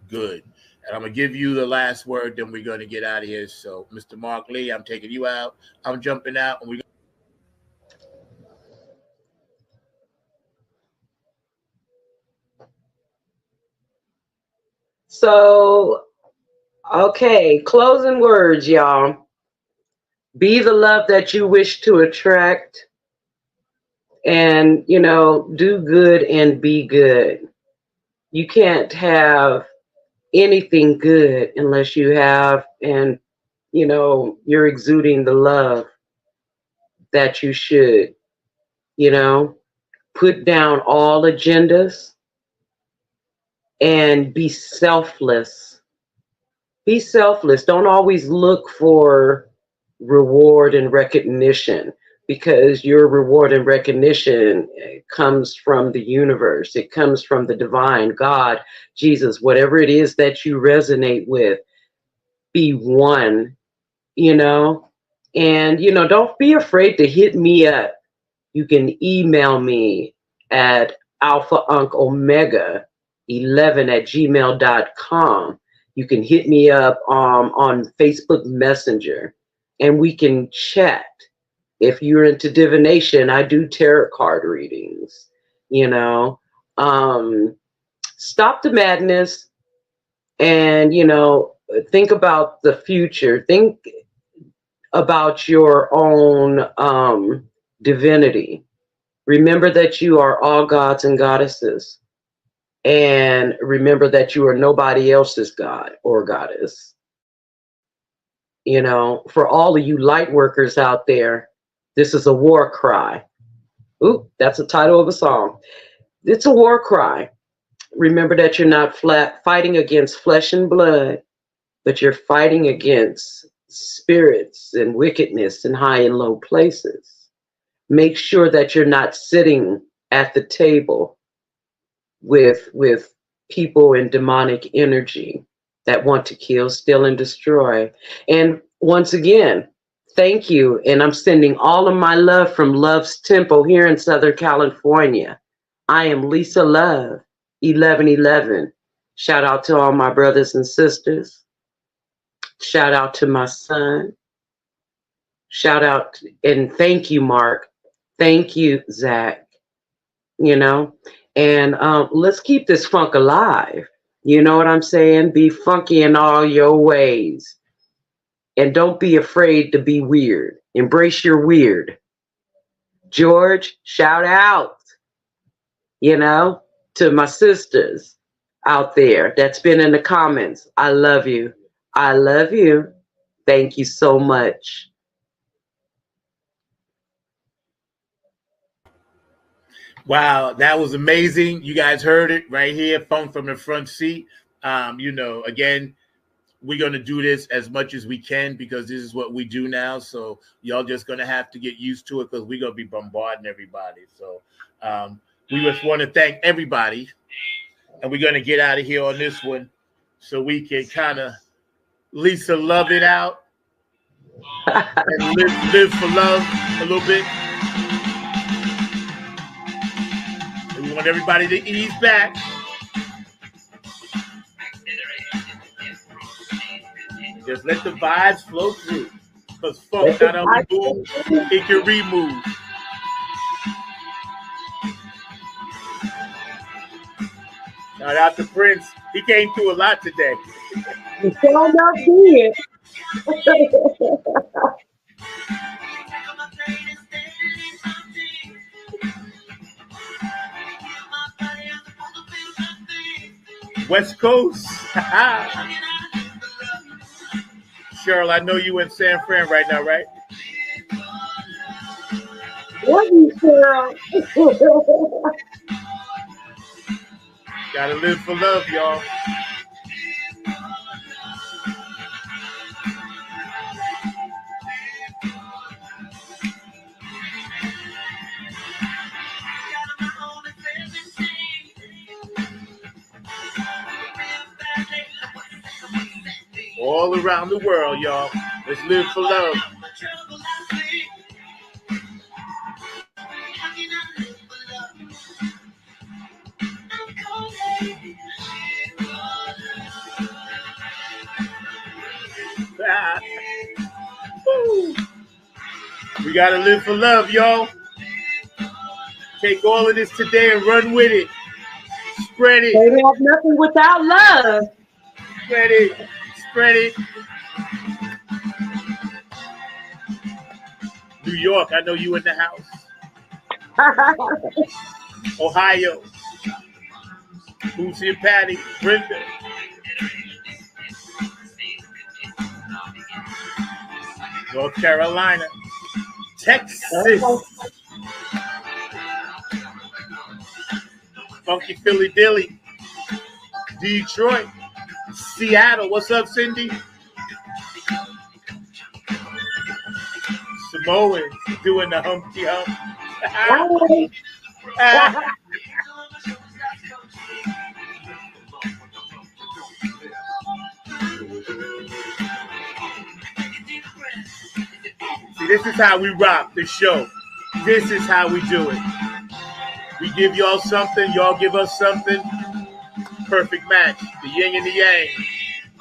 good. And I'm gonna give you the last word, then we're gonna get out of here. So, Mr. Mark Lee, I'm taking you out. I'm jumping out, and
So, okay, closing words, y'all. Be the love that you wish to attract, and, you know, do good and be good. You can't have anything good unless you have, and, you know, you're exuding the love that you should, you know. Put down all agendas and be selfless. Be selfless. Don't always look for reward and recognition, because your reward and recognition comes from the universe. It comes from the divine, God, Jesus, whatever it is that you resonate with. Be one, you know. And, you know, don't be afraid to hit me up. You can email me at alphaunkomega11@gmail.com. You can hit me up on Facebook Messenger, and we can chat. If you're into divination, I do tarot card readings, you know. Stop the madness and, you know, think about the future. Think about your own divinity. Remember that you are all gods and goddesses. And remember that you are nobody else's god or goddess. You know, for all of you light workers out there, this is a war cry. Ooh, that's the title of a song. It's a war cry. Remember that you're not fighting against flesh and blood, but you're fighting against spirits and wickedness in high and low places. Make sure that you're not sitting at the table with people in demonic energy that want to kill, steal, and destroy. And once again, thank you. And I'm sending all of my love from Love's Temple here in Southern California. I am Lisa Love, 1111. Shout out to all my brothers and sisters. Shout out to my son. Shout out and thank you, Mark. Thank you, Zach. You know, and let's keep this funk alive. You know what I'm saying? Be funky in all your ways. And don't be afraid to be weird. Embrace your weird. George, shout out, you know, to my sisters out there that's been in the comments. I love you. I love you. Thank you so much.
Wow, that was amazing. You guys heard it right here, Funk from the Front Seat. You know, again, we're going to do this as much as we can because this is what we do now. So y'all just going to have to get used to it because we're going to be bombarding everybody. So we just want to thank everybody. And we're going to get out of here on this one so we can kind of Lisa love it out. And live for love a little bit. And we want everybody to ease back. Just let the vibes flow through. Because funk not only moves, it can remove. Shout out to Prince. He came through a lot today.
You sure enough did.
West Coast. Cheryl, I know you in San Fran right now, right?
What you, Cheryl?
Gotta live for love, y'all. All around the world, y'all. Let's live for love. We gotta live for love, y'all. Take all of this today and run with it. Spread it.
They have nothing without love.
Spread it. Spread it. New York, I know you in the house. Ohio. Lucy and Patty. Brenda. North Carolina. Texas. Funky Philly Dilly. Detroit. Seattle. What's up, Cindy? Samoan doing the Humpty Hump. See, this is how we rock the show. This is how we do it. We give y'all something, y'all give us something. Perfect match. The yin and the yang.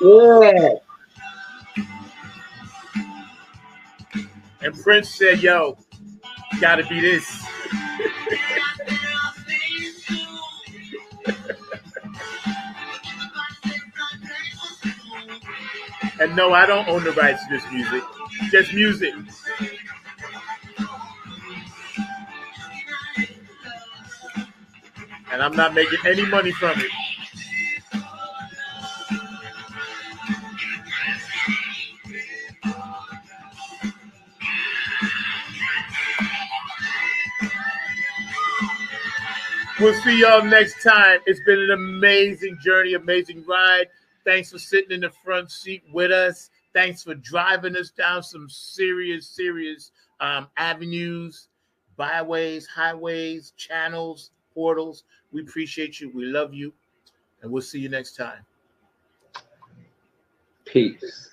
Yeah.
And Prince said, yo, gotta be this. And no, I don't own the rights to this music. Just music. And I'm not making any money from it. We'll see y'all next time. It's been an amazing journey, amazing ride. Thanks for sitting in the front seat with us. Thanks for driving us down some serious avenues, byways, highways, channels, portals. We appreciate you. We love you. And we'll see you next time.
Peace.